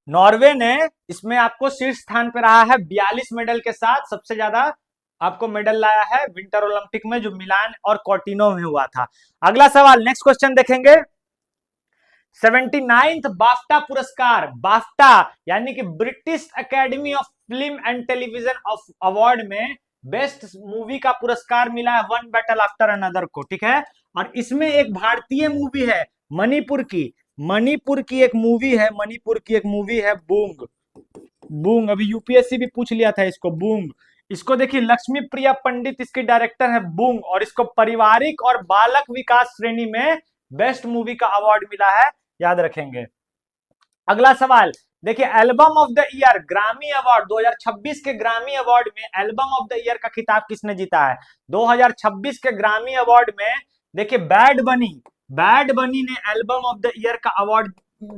नॉर्वे ने इसमें आपको शीर्ष स्थान पर रहा है 42 मेडल के साथ। सबसे ज्यादा आपको मेडल लाया है विंटर ओलंपिक में जो मिलान और कॉर्टिनो में हुआ था। अगला सवाल, नेक्स्ट क्वेश्चन देखेंगे। 79th बाफ्टा पुरस्कार, बाफ्टा यानी कि British academy of film and television award में बेस्ट मूवी का पुरस्कार मिला है वन बैटल आफ्टर अनदर को, ठीक है। और इसमें एक भारतीय मूवी है मणिपुर की, मणिपुर की एक मूवी है, मणिपुर की एक मूवी है बूंग। बूंग अभी यूपीएससी भी पूछ लिया था इसको, बूंग। इसको देखिए लक्ष्मी प्रिया पंडित इसकी डायरेक्टर है बूंग, और इसको पारिवारिक और बालक विकास श्रेणी में बेस्ट मूवी का अवार्ड मिला है, याद रखेंगे। अगला सवाल देखिए, एल्बम ऑफ द ईयर ग्रामी अवार्ड 2026 के ग्रामी अवार्ड में एल्बम ऑफ द ईयर का खिताब किसने जीता है? 2026 के ग्रामी अवार्ड में देखिए बैड बनी, बैड बनी ने एल्बम ऑफ द ईयर का अवार्ड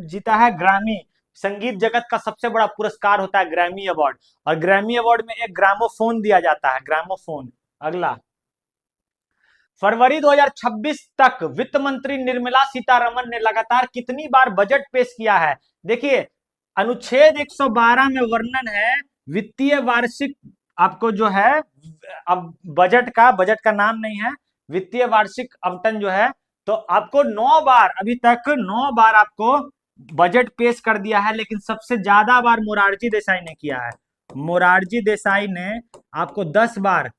जीता है। ग्रामी संगीत जगत का सबसे बड़ा पुरस्कार होता है ग्रैमी अवार्ड, और ग्रैमी अवार्ड में एक ग्रामोफोन दिया जाता है, ग्रामोफोन। अगला, फरवरी 2026 तक वित्त मंत्री निर्मला सीतारमण ने लगातार कितनी बार बजट पेश किया है? देखिए अनुच्छेद 112 में वर्णन है वित्तीय वार्षिक, आपको जो है अब बजट का नाम नहीं है, वित्तीय वार्षिक आवंटन जो है, तो आपको 9 बार, अभी तक 9 बार आपको बजट पेश कर दिया है। लेकिन सबसे ज्यादा बार मोरारजी देसाई ने किया है, मोरारजी देसाई ने आपको 10 बार,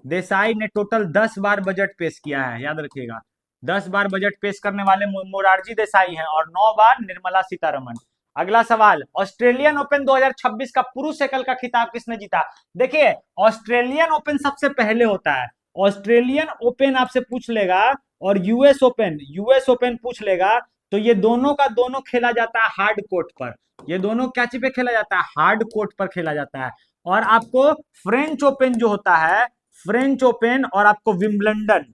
देसाई ने टोटल 10 बार बजट पेश किया है, याद रखिएगा। 10 बार बजट पेश करने वाले मोरारजी देसाई हैं, और 9 बार निर्मला सीतारमण। अगला सवाल, ऑस्ट्रेलियन ओपन 2026 का पुरुष एकल का खिताब किसने जीता? देखिए ऑस्ट्रेलियन ओपन सबसे पहले होता है, ऑस्ट्रेलियन ओपन आपसे पूछ लेगा, और यूएस ओपन पूछ लेगा, तो ये दोनों का दोनों खेला जाता है हार्ड कोर्ट पर। ये दोनों क्या चीज पे खेला जाता है? हार्ड कोर्ट पर खेला जाता है। और आपको फ्रेंच ओपन जो होता है, फ्रेंच ओपन, और आपको विंबलडन,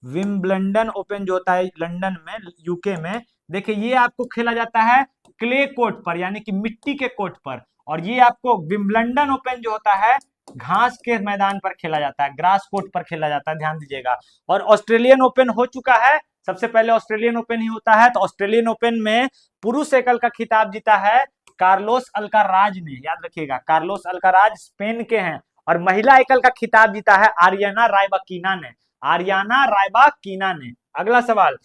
विंबलडन ओपन जो होता है लंदन में, यूके में, देखिए ये आपको खेला जाता है क्ले कोर्ट पर, यानी कि मिट्टी के कोर्ट पर। और ये आपको विंबलडन ओपन जो होता है घास के मैदान पर खेला जाता है, ग्रास कोर्ट पर खेला जाता है, ध्यान दीजिएगा। और ऑस्ट्रेलियन ओपन हो चुका है, सबसे पहले ऑस्ट्रेलियन ओपन ही होता है। तो ऑस्ट्रेलियन ओपन में पुरुष एकल का खिताब जीता है कार्लोस अल्काराज ने, याद रखिएगा, कार्लोस अल्काराज स्पेन के हैं। और महिला एकल का खिताब जीता है आरियाना रायबाकिना ने, आरियाना रायबाकिना ने। अगला सवाल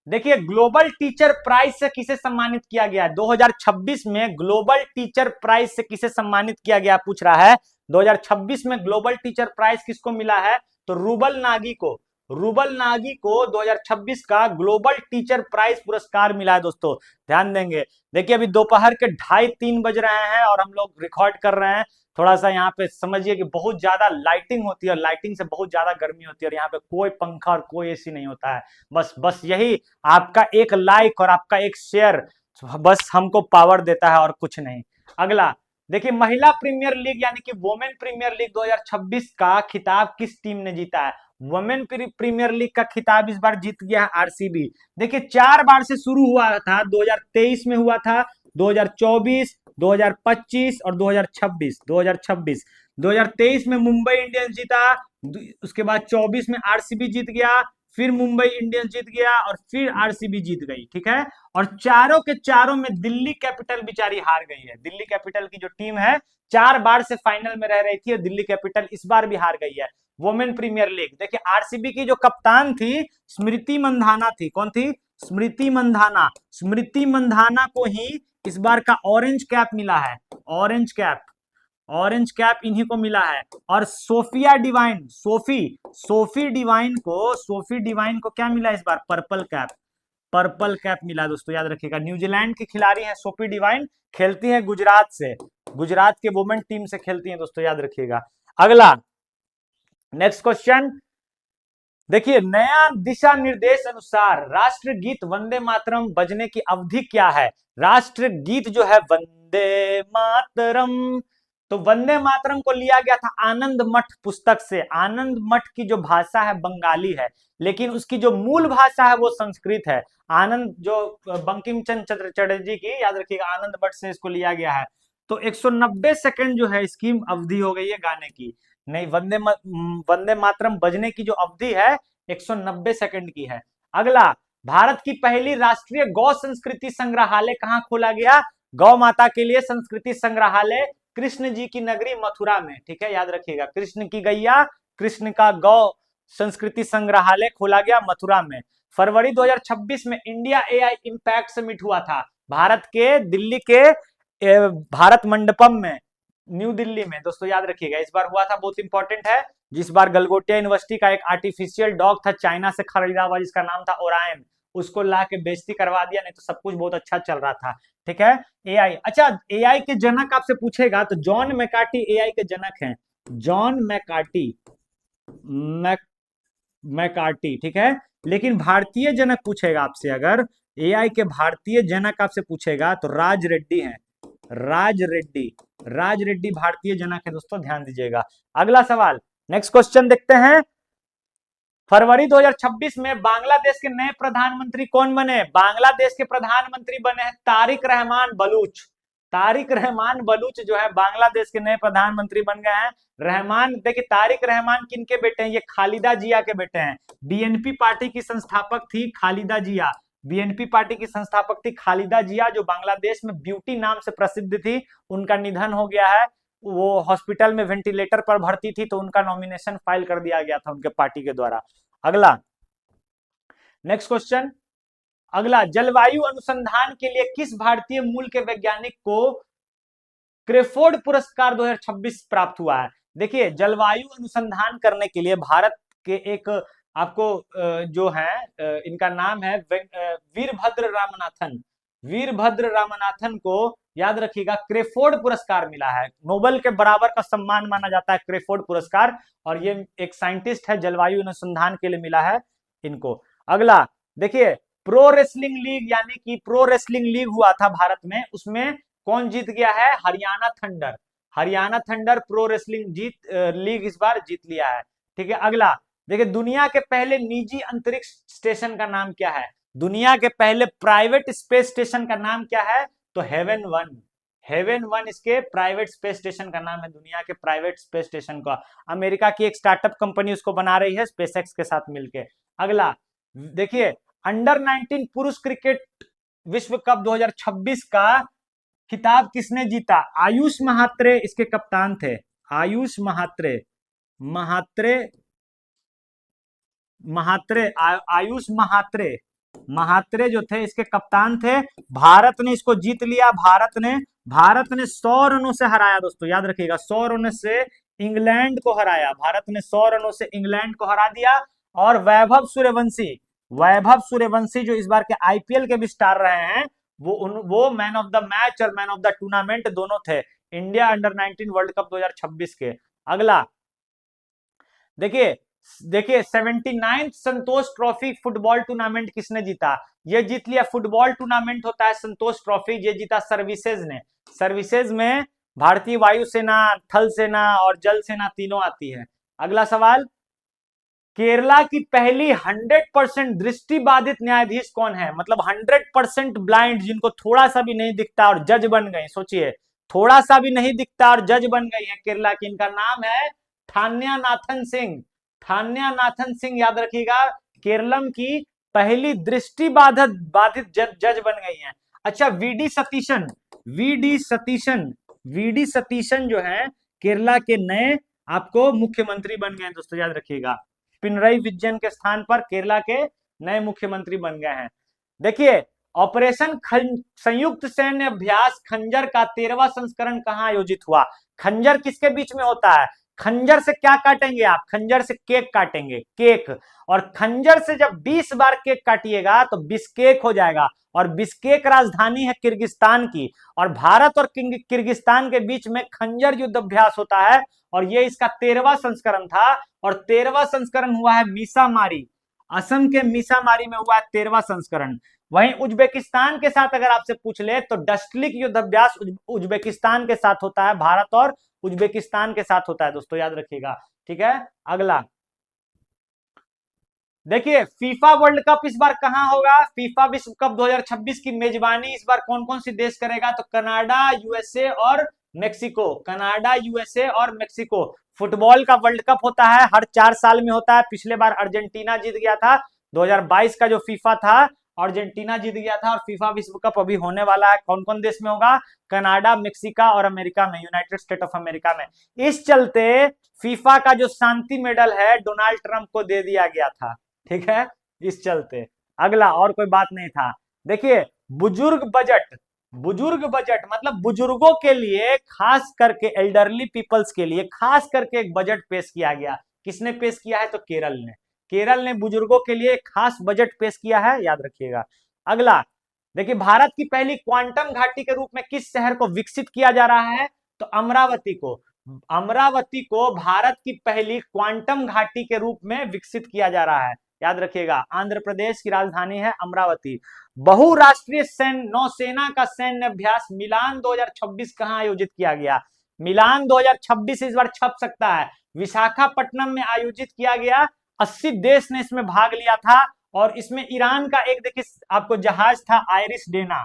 देखिए, ग्लोबल टीचर प्राइज से किसे सम्मानित किया गया? 2026 में ग्लोबल टीचर प्राइज से किसे सम्मानित किया गया पूछ रहा है। 2026 में ग्लोबल टीचर प्राइज किसको मिला है? तो रूबल नागी को, रूबल नागी को 2026 का ग्लोबल टीचर प्राइज पुरस्कार मिला है दोस्तों, ध्यान देंगे। देखिए अभी दोपहर के 2:30-3 बज रहे हैं और हम लोग रिकॉर्ड कर रहे हैं। थोड़ा सा यहाँ पे समझिए कि बहुत ज्यादा लाइटिंग होती है, और लाइटिंग से बहुत ज्यादा गर्मी होती है, और यहाँ पे कोई पंखा और कोई एसी नहीं होता है। बस यही आपका एक लाइक और आपका एक शेयर बस हमको पावर देता है, और कुछ नहीं। अगला देखिए, महिला प्रीमियर लीग यानी कि वुमेन प्रीमियर लीग 2026 का खिताब किस टीम ने जीता है? वुमेन प्रीमियर लीग का खिताब इस बार जीत गया है आरसीबी। देखिए 4 बार से शुरू हुआ था, 2023 में हुआ था, 2024, 2025 और 2026। 2023 में मुंबई इंडियंस जीता, उसके बाद 24 में आरसीबी जीत गया, फिर मुंबई इंडियंस जीत गया, और फिर आरसीबी जीत गई, ठीक है। और चारों के चारों में दिल्ली कैपिटल बेचारी हार गई है। दिल्ली कैपिटल की जो टीम है 4 बार से फाइनल में रह रही थी, और दिल्ली कैपिटल इस बार भी हार गई है। वुमेन प्रीमियर लीग देखिए, आरसीबी की जो कप्तान थी स्मृति मंधाना थी। कौन थी? स्मृति मंधाना। स्मृति मंधाना को ही इस बार का ऑरेंज कैप मिला है, ऑरेंज कैप, ऑरेंज कैप इन्हीं को मिला है। और सोफिया डिवाइन, सोफी डिवाइन को क्या मिला इस बार? पर्पल कैप, पर्पल कैप मिला दोस्तों, याद रखिएगा। न्यूजीलैंड की खिलाड़ी है सोफी डिवाइन, खेलती है गुजरात से, गुजरात के वुमेन टीम से खेलती है दोस्तों, याद रखिएगा। अगला नेक्स्ट क्वेश्चन देखिए, नया दिशा निर्देश अनुसार राष्ट्रगीत वंदे मातरम बजने की अवधि क्या है? राष्ट्रगीत जो है वंदे मातरम, तो वंदे मातरम को लिया गया था आनंद मठ पुस्तक से। आनंद मठ की जो भाषा है बंगाली है, लेकिन उसकी जो मूल भाषा है वो संस्कृत है। आनंद जो बंकिम चंद्र चटर्जी की, याद रखिएगा, आनंद मठ से इसको लिया गया है। तो 190 सेकंड जो है इसकी अवधि हो गई है गाने की। नहीं, वंदे मातरम बजने की जो अवधि है 190 सेकंड की है। अगला, भारत की पहली राष्ट्रीय गौ संस्कृति संग्रहालय कहां खोला गया? गौ माता के लिए संस्कृति संग्रहालय कृष्ण जी की नगरी मथुरा में, ठीक है, याद रखिएगा। कृष्ण की गैया, कृष्ण का गौ संस्कृति संग्रहालय खोला गया मथुरा में। फरवरी 2026 में इंडिया एआई इंपैक्ट समिट हुआ था, भारत के दिल्ली के भारत मंडपम में, न्यू दिल्ली में दोस्तों, याद रखिएगा। इस बार हुआ था, बहुत इंपॉर्टेंट है। जिस बार गलगोटिया यूनिवर्सिटी का एक आर्टिफिशियल डॉग था चाइना से खरीदा हुआ, जिसका नाम था ओरायन, उसको ला के बेइज्जती करवा दिया, नहीं तो सब कुछ बहुत अच्छा चल रहा था, ठीक है। एआई, अच्छा, एआई के जनक आपसे पूछेगा तो जॉन मैकार्टी एआई के जनक हैं, जॉन मैकार्टी, ठीक है। लेकिन भारतीय जनक पूछेगा आपसे, अगर एआई के भारतीय जनक आपसे पूछेगा तो राज रेड्डी हैं, राज रेड्डी भारतीय जनक है दोस्तों, ध्यान दीजिएगा। अगला सवाल, नेक्स्ट क्वेश्चन देखते हैं। फरवरी 2026 में बांग्लादेश के नए प्रधानमंत्री कौन बने? बांग्लादेश के प्रधानमंत्री बने हैं तारिक रहमान बलूच। तारिक रहमान बलूच जो है बांग्लादेश के नए प्रधानमंत्री बन गए हैं। रहमान, देखिए तारिक रहमान किनके बेटे हैं? ये खालिदा जिया के बेटे हैं। बीएनपी पार्टी की संस्थापक थी खालिदा जिया, बीएनपी पार्टी की संस्थापक थी खालिदा जिया, जो बांग्लादेश में ब्यूटी नाम से प्रसिद्ध थी। उनका निधन हो गया है, वो हॉस्पिटल में वेंटिलेटर पर भर्ती थी, तो उनका नॉमिनेशन फाइल कर दिया गया था उनके पार्टी के द्वारा। अगला नेक्स्ट क्वेश्चन, अगला, जलवायु अनुसंधान के लिए किस भारतीय मूल के वैज्ञानिक को क्रेफोर्ड पुरस्कार 2026 प्राप्त हुआ है? देखिए, जलवायु अनुसंधान करने के लिए भारत के एक आपको जो है इनका नाम है वीरभद्र रामनाथन को, याद रखिएगा, क्रेफोर्ड पुरस्कार मिला है। नोबेल के बराबर का सम्मान माना जाता है क्रेफोर्ड पुरस्कार, और ये एक साइंटिस्ट है, जलवायु अनुसंधान के लिए मिला है इनको। अगला देखिए, प्रो रेसलिंग लीग, यानी कि प्रो रेसलिंग लीग हुआ था भारत में, उसमें कौन जीत गया है? Haryana thunder. Haryana thunder pro wrestling league इस बार जीत लिया है, ठीक है। अगला देखिए, दुनिया के पहले निजी अंतरिक्ष स्टेशन का नाम क्या है? दुनिया के पहले प्राइवेट स्पेस स्टेशन का नाम क्या है? तो हेवन वन इसके प्राइवेट स्पेस स्टेशन का नाम है, दुनिया के प्राइवेट स्पेस स्टेशन का। अमेरिका की एक स्टार्टअप कंपनी उसको बना रही है स्पेसएक्स के साथ मिलकर। अगला देखिए, अंडर 19 पुरुष क्रिकेट विश्व कप 2026 का खिताब किसने जीता? आयुष महात्रे इसके कप्तान थे। आयुष आयुष महात्रे जो थे इसके कप्तान थे। भारत ने इसको जीत लिया। भारत ने 100 रनों से हराया दोस्तों, याद रखिएगा, 100 रनों से इंग्लैंड को हराया। भारत ने 100 रनों से इंग्लैंड को हरा दिया। और वैभव सूर्यवंशी जो इस बार के आईपीएल के भी स्टार रहे हैं, वो मैन ऑफ द मैच और मैन ऑफ द टूर्नामेंट दोनों थे इंडिया अंडर 19 वर्ल्ड कप 2026 के। अगला देखिए 79 संतोष ट्रॉफी फुटबॉल टूर्नामेंट किसने जीता? ये जीत लिया, फुटबॉल टूर्नामेंट होता है संतोष ट्रॉफी, ये जीता सर्विसेज ने। सर्विसेज में भारतीय वायुसेना, थल सेना और जल सेना तीनों आती है। अगला सवाल, केरला की पहली 100% दृष्टिबाधित न्यायाधीश कौन है? मतलब 100% ब्लाइंड, जिनको थोड़ा सा भी नहीं दिखता और जज बन गई। सोचिए, थोड़ा सा भी नहीं दिखता और जज बन गई है केरला की। इनका नाम है थान्या नाथन सिंह, याद रखिएगा, केरलम की पहली दृष्टिबाधित जज बन गई है। अच्छा, वीडी सतीशन जो है केरला के नए आपको मुख्यमंत्री बन गए हैं दोस्तों, याद रखिएगा। पिनरई विजयन के स्थान पर केरला के नए मुख्यमंत्री बन गए हैं। देखिए, ऑपरेशन संयुक्त सैन्य अभ्यास खंजर का 13वां संस्करण कहां आयोजित हुआ? खंजर किसके बीच में होता है? खंजर से क्या काटेंगे आप? खंजर से केक काटेंगे, केक। और खंजर से जब 20 बार केक काटिएगा तो बिस्केक हो जाएगा। और बिस्केक राजधानी है किर्गिस्तान की। और भारत और किर्गिस्तान के बीच में खंजर युद्ध अभ्यास होता है। और ये इसका 13वां संस्करण था। और 13वां संस्करण हुआ है मीसामारी, असम के मीसामारी में हुआ है 13वां संस्करण। वहीं उज्बेकिस्तान के साथ अगर आपसे पूछ ले तो डस्टलिक युद्ध अभ्यास उज्बेकिस्तान के साथ होता है, भारत और उज्बेकिस्तान के साथ होता है दोस्तों, याद रखिएगा। ठीक है, अगला देखिए, फीफा वर्ल्ड कप इस बार कहां होगा? फीफा विश्व कप 2026 की मेजबानी इस बार कौन कौन सी देश करेगा? तो कनाडा, यूएसए और मेक्सिको। कनाडा, यूएसए और मेक्सिको। फुटबॉल का वर्ल्ड कप होता है, हर 4 साल में होता है। पिछले बार अर्जेंटीना जीत गया था। 2022 का जो फीफा था, अर्जेंटीना जीत गया था। और फीफा विश्व कप अभी होने वाला है, कौन कौन देश में होगा? कनाडा, मेक्सिका और अमेरिका में, यूनाइटेड स्टेट ऑफ अमेरिका में। इस चलते फीफा का जो शांति मेडल है डोनाल्ड ट्रंप को दे दिया गया था। ठीक है, इस चलते। अगला, और कोई बात नहीं था। देखिए, बुजुर्ग बजट, बुजुर्ग बजट मतलब बुजुर्गों के लिए, खास करके एल्डरली पीपल्स के लिए खास करके एक बजट पेश किया गया। किसने पेश किया है? तो केरल ने। केरल ने बुजुर्गों के लिए खास बजट पेश किया है, याद रखिएगा। अगला देखिए, भारत की पहली क्वांटम घाटी के रूप में किस शहर को विकसित किया जा रहा है? तो अमरावती को। अमरावती को भारत की पहली क्वांटम घाटी के रूप में विकसित किया जा रहा है, याद रखिएगा। आंध्र प्रदेश की राजधानी है अमरावती। बहुराष्ट्रीय नौसेना का सैन्य अभ्यास मिलान 2026 कहां आयोजित किया गया? मिलान 2026 इस बार छप सकता है, विशाखापट्टनम में आयोजित किया गया। 80 देश ने इसमें भाग लिया था। और इसमें ईरान का एक देखिए आपको जहाज था, IRIS Dena.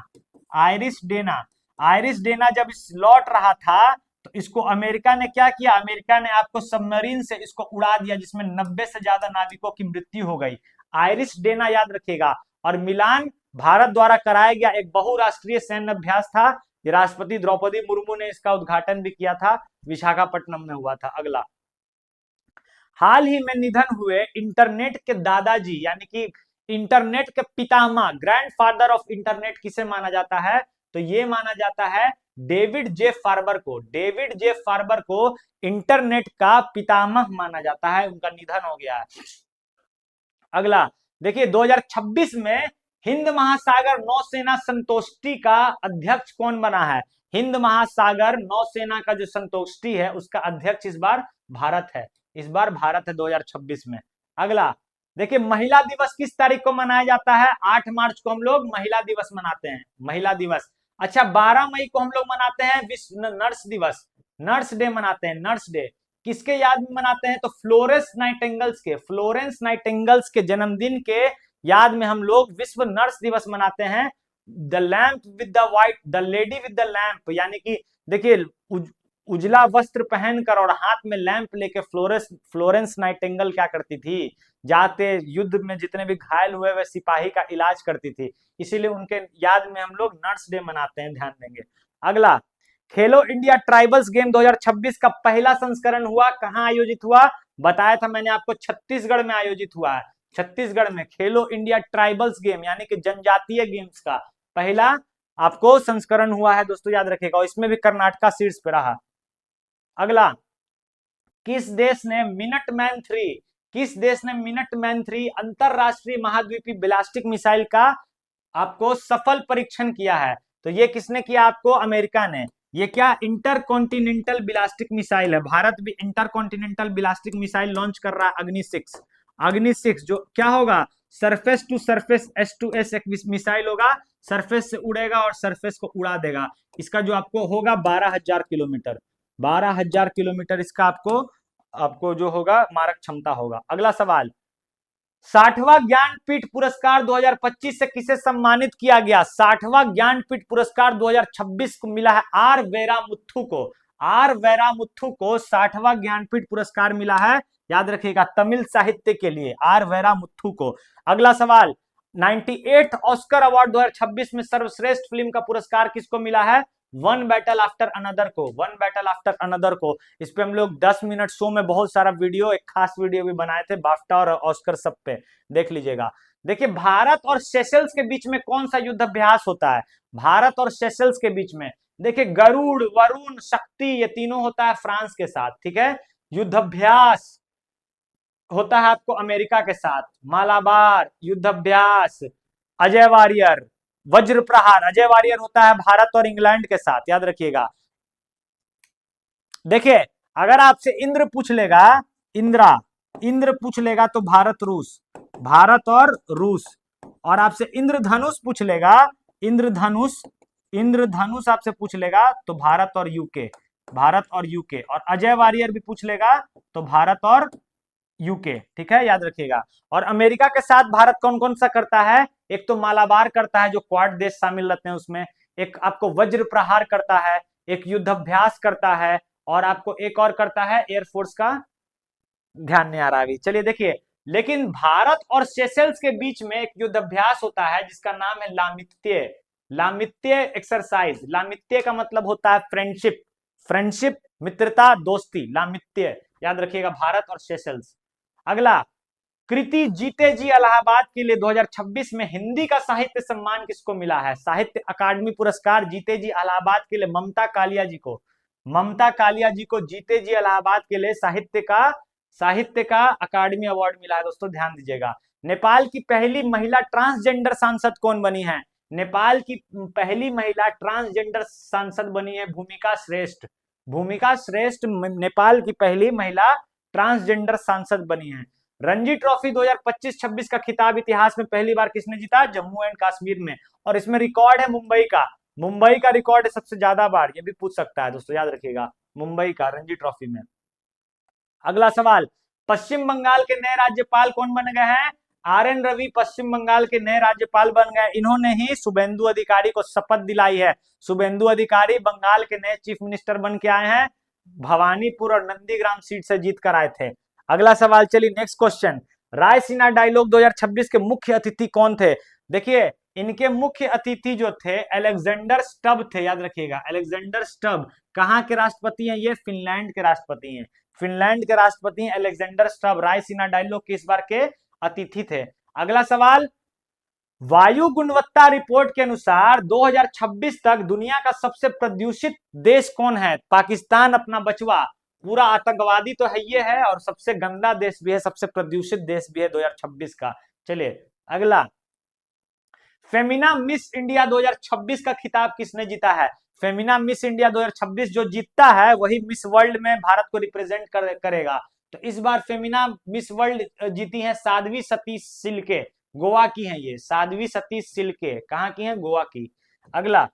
IRIS Dena, IRIS Dena जब इस लौट रहा था तो इसको अमेरिका ने क्या किया? अमेरिका ने आपको सबमरीन से इसको उड़ा दिया, जिसमें 90 से ज्यादा नाविकों की मृत्यु हो गई। आयरिस डेना, याद रखिएगा। और मिलान भारत द्वारा कराया गया एक बहुराष्ट्रीय सैन्य अभ्यास था। राष्ट्रपति द्रौपदी मुर्मू ने इसका उद्घाटन भी किया था, विशाखापट्टनम में हुआ था। अगला, हाल ही में निधन हुए इंटरनेट के दादाजी, यानी कि इंटरनेट के पितामह, ग्रैंडफादर ऑफ इंटरनेट किसे माना जाता है? तो ये माना जाता है डेविड जे फार्बर को। डेविड जे फार्बर को इंटरनेट का पितामह माना जाता है, उनका निधन हो गया है। अगला देखिए, 2026 में हिंद महासागर नौसेना संतोष्टि का अध्यक्ष कौन बना है? हिंद महासागर नौसेना का जो संतोष्टि है उसका अध्यक्ष इस बार भारत है। इस बार भारत है 2026 में। अगला देखिए, महिला दिवस किस तारीख को मनाया जाता है? 8 मार्च को हम लोग महिला दिवस मनाते हैं, महिला दिवस। अच्छा, 12 मई को हम लोग मनाते हैं विश्व नर्स दिवस, नर्स डे मनाते हैं, नर्स डे। किसके याद में मनाते हैं? तो फ्लोरेंस नाइटिंगेल्स के, फ्लोरेंस नाइटिंगेल्स के जन्मदिन के याद में हम लोग विश्व नर्स दिवस मनाते हैं। The lamp with the white, the lady with the lamp, यानी कि देखिए उजला वस्त्र पहनकर और हाथ में लैंप लेके फ्लोरेंस नाइटिंगेल क्या करती थी? जाते युद्ध में जितने भी घायल हुए वे सिपाही का इलाज करती थी। इसीलिए उनके याद में हम लोग नर्स डे मनाते हैं, ध्यान देंगे। अगला, खेलो इंडिया ट्राइबल्स गेम 2026 का पहला संस्करण हुआ, कहां आयोजित हुआ? बताया था मैंने आपको, छत्तीसगढ़ में आयोजित हुआ है। छत्तीसगढ़ में खेलो इंडिया ट्राइबल्स गेम यानी कि जनजातीय गेम्स का पहला आपको संस्करण हुआ है दोस्तों, याद रखिएगा। और इसमें भी कर्नाटका शीर्ष पे रहा। अगला, किस देश ने मिनटमैन 3, किस देश ने मिनटमैन 3 अंतरराष्ट्रीय महाद्वीपीय बैलिस्टिक मिसाइल का आपको सफल परीक्षण किया है? तो ये किसने किया आपको? अमेरिका ने। ये क्या इंटरकॉन्टिनेंटल बैलिस्टिक मिसाइल है। भारत भी इंटरकॉन्टिनेंटल बैलिस्टिक मिसाइल लॉन्च कर रहा है, अग्नि 6। अग्नि 6 जो क्या होगा? सरफेस टू सरफेस S2S एक मिसाइल होगा, सरफेस से उड़ेगा और सरफेस को उड़ा देगा। इसका जो आपको होगा 12,000 किलोमीटर, 12,000 किलोमीटर इसका आपको जो होगा मारक क्षमता होगा। अगला सवाल, 60वां ज्ञानपीठ पुरस्कार 2025 से किसे सम्मानित किया गया? 60वां ज्ञानपीठ पुरस्कार 2026 को मिला है आर वेरामुथु को। आर वेरामुथु को 60वां ज्ञानपीठ पुरस्कार मिला है, याद रखिएगा, तमिल साहित्य के लिए, आर वेरामुथु को। अगला सवाल, 98th ऑस्कर अवार्ड 2026 में सर्वश्रेष्ठ फिल्म का पुरस्कार किसको मिला है? वन बैटल आफ्टर अनदर को, वन बैटल आफ्टर अनदर को। इस पे हम लोग 10 मिनट शो में बहुत सारा वीडियो, एक खास वीडियो भी बनाए थे, बाफ्टा और ऑस्कर सब पे देख लीजिएगा। देखिए, भारत और सेशल्स के बीच में कौन सा युद्ध अभ्यास होता है? भारत और सेशल्स के बीच में देखिए, गरुड़, वरुण, शक्ति, ये तीनों होता है फ्रांस के साथ। ठीक है, युद्धाभ्यास होता है आपको अमेरिका के साथ, मालाबार युद्धाभ्यास, अजय वारियर, वज्र प्रहार, अजय वारियर होता है भारत और इंग्लैंड के साथ, याद रखिएगा। देखिए अगर आपसे इंद्र पूछ लेगा, इंद्र पूछ लेगा तो भारत रूस, भारत और रूस। और आपसे इंद्रधनुष पूछ लेगा, इंद्रधनुष आपसे पूछ लेगा तो भारत और यूके, भारत और यूके। और अजय वारियर भी पूछ लेगा तो भारत और यूके, ठीक है, याद रखिएगा। और अमेरिका के साथ भारत कौन कौन सा करता है, एक तो मालाबार करता है जो क्वाड देश शामिल रहते हैं उसमें, एक आपको वज्र प्रहार करता है, एक युद्धाभ्यास करता है, और आपको एक और करता है एयरफोर्स का, ध्यान नहीं आ रहा अभी, चलिए देखिए। लेकिन भारत और सेशल्स के बीच में एक युद्धाभ्यास होता है जिसका नाम है लामित्य, लामित्य एक्सरसाइज। लामित्य का मतलब होता है फ्रेंडशिप, फ्रेंडशिप मित्रता दोस्ती, लामित्य, याद रखिएगा, भारत और सेशल्स। अगला, कृति जीते जी इलाहाबाद के लिए 2026 में हिंदी का साहित्य सम्मान किसको मिला है? साहित्य अकादमी पुरस्कार जीते जी इलाहाबाद के लिए ममता कालिया जी को, ममता कालिया जी को जीते जी इलाहाबाद के लिए साहित्य का अकादमी अवार्ड मिला है दोस्तों, ध्यान दीजिएगा। नेपाल की पहली महिला ट्रांसजेंडर सांसद कौन बनी है? नेपाल की पहली महिला ट्रांसजेंडर सांसद बनी है भूमिका श्रेष्ठ, भूमिका श्रेष्ठ नेपाल की पहली महिला ट्रांसजेंडर सांसद बनी है। रणजी ट्रॉफी 2025-26 का खिताब इतिहास में पहली बार किसने जीता? जम्मू एंड कश्मीर में। और इसमें रिकॉर्ड है मुंबई का, मुंबई का रिकॉर्ड है सबसे ज्यादा बार, ये भी पूछ सकता है दोस्तों, याद रखिएगा, मुंबई का रणजी ट्रॉफी में। अगला सवाल, पश्चिम बंगाल के नए राज्यपाल कौन बन गए हैं? RN रवि पश्चिम बंगाल के नए राज्यपाल बन गए। इन्होंने ही शुभेंदु अधिकारी को शपथ दिलाई है। शुभेंदु अधिकारी बंगाल के नए चीफ मिनिस्टर बन के आए हैं, भवानीपुर और नंदीग्राम सीट से जीत कर आए थे। अगला सवाल, चलिए नेक्स्ट क्वेश्चन, रायसीना डायलॉग 2026 के मुख्य अतिथि कौन थे? देखिए इनके मुख्य अतिथि जो थे अलेक्जेंडर स्टब थे, याद रखिएगा, अलेक्जेंडर स्टब। कहां के राष्ट्रपति हैं ये? फिनलैंड के राष्ट्रपति हैं, फिनलैंड के राष्ट्रपति अलेक्जेंडर स्टब रायसीना डायलॉग के इस बार के अतिथि थे। अगला सवाल, वायु गुणवत्ता रिपोर्ट के अनुसार 2026 तक दुनिया का सबसे प्रदूषित देश कौन है? पाकिस्तान अपना बचवा, पूरा आतंकवादी तो है ये है, और सबसे गंदा देश भी है, सबसे प्रदूषित देश भी है 2026 का। चलिए अगला, फेमिना मिस इंडिया 2026 का खिताब किसने जीता है? फेमिना मिस इंडिया 2026 जो जीतता है वही मिस वर्ल्ड में भारत को रिप्रेजेंट करेगा। तो इस बार फेमिना मिस वर्ल्ड जीती है साध्वी सतीश सिल्के, गोवा की है ये, साध्वी सतीश सिल्के कहाँ की है? गोवा की। अगला,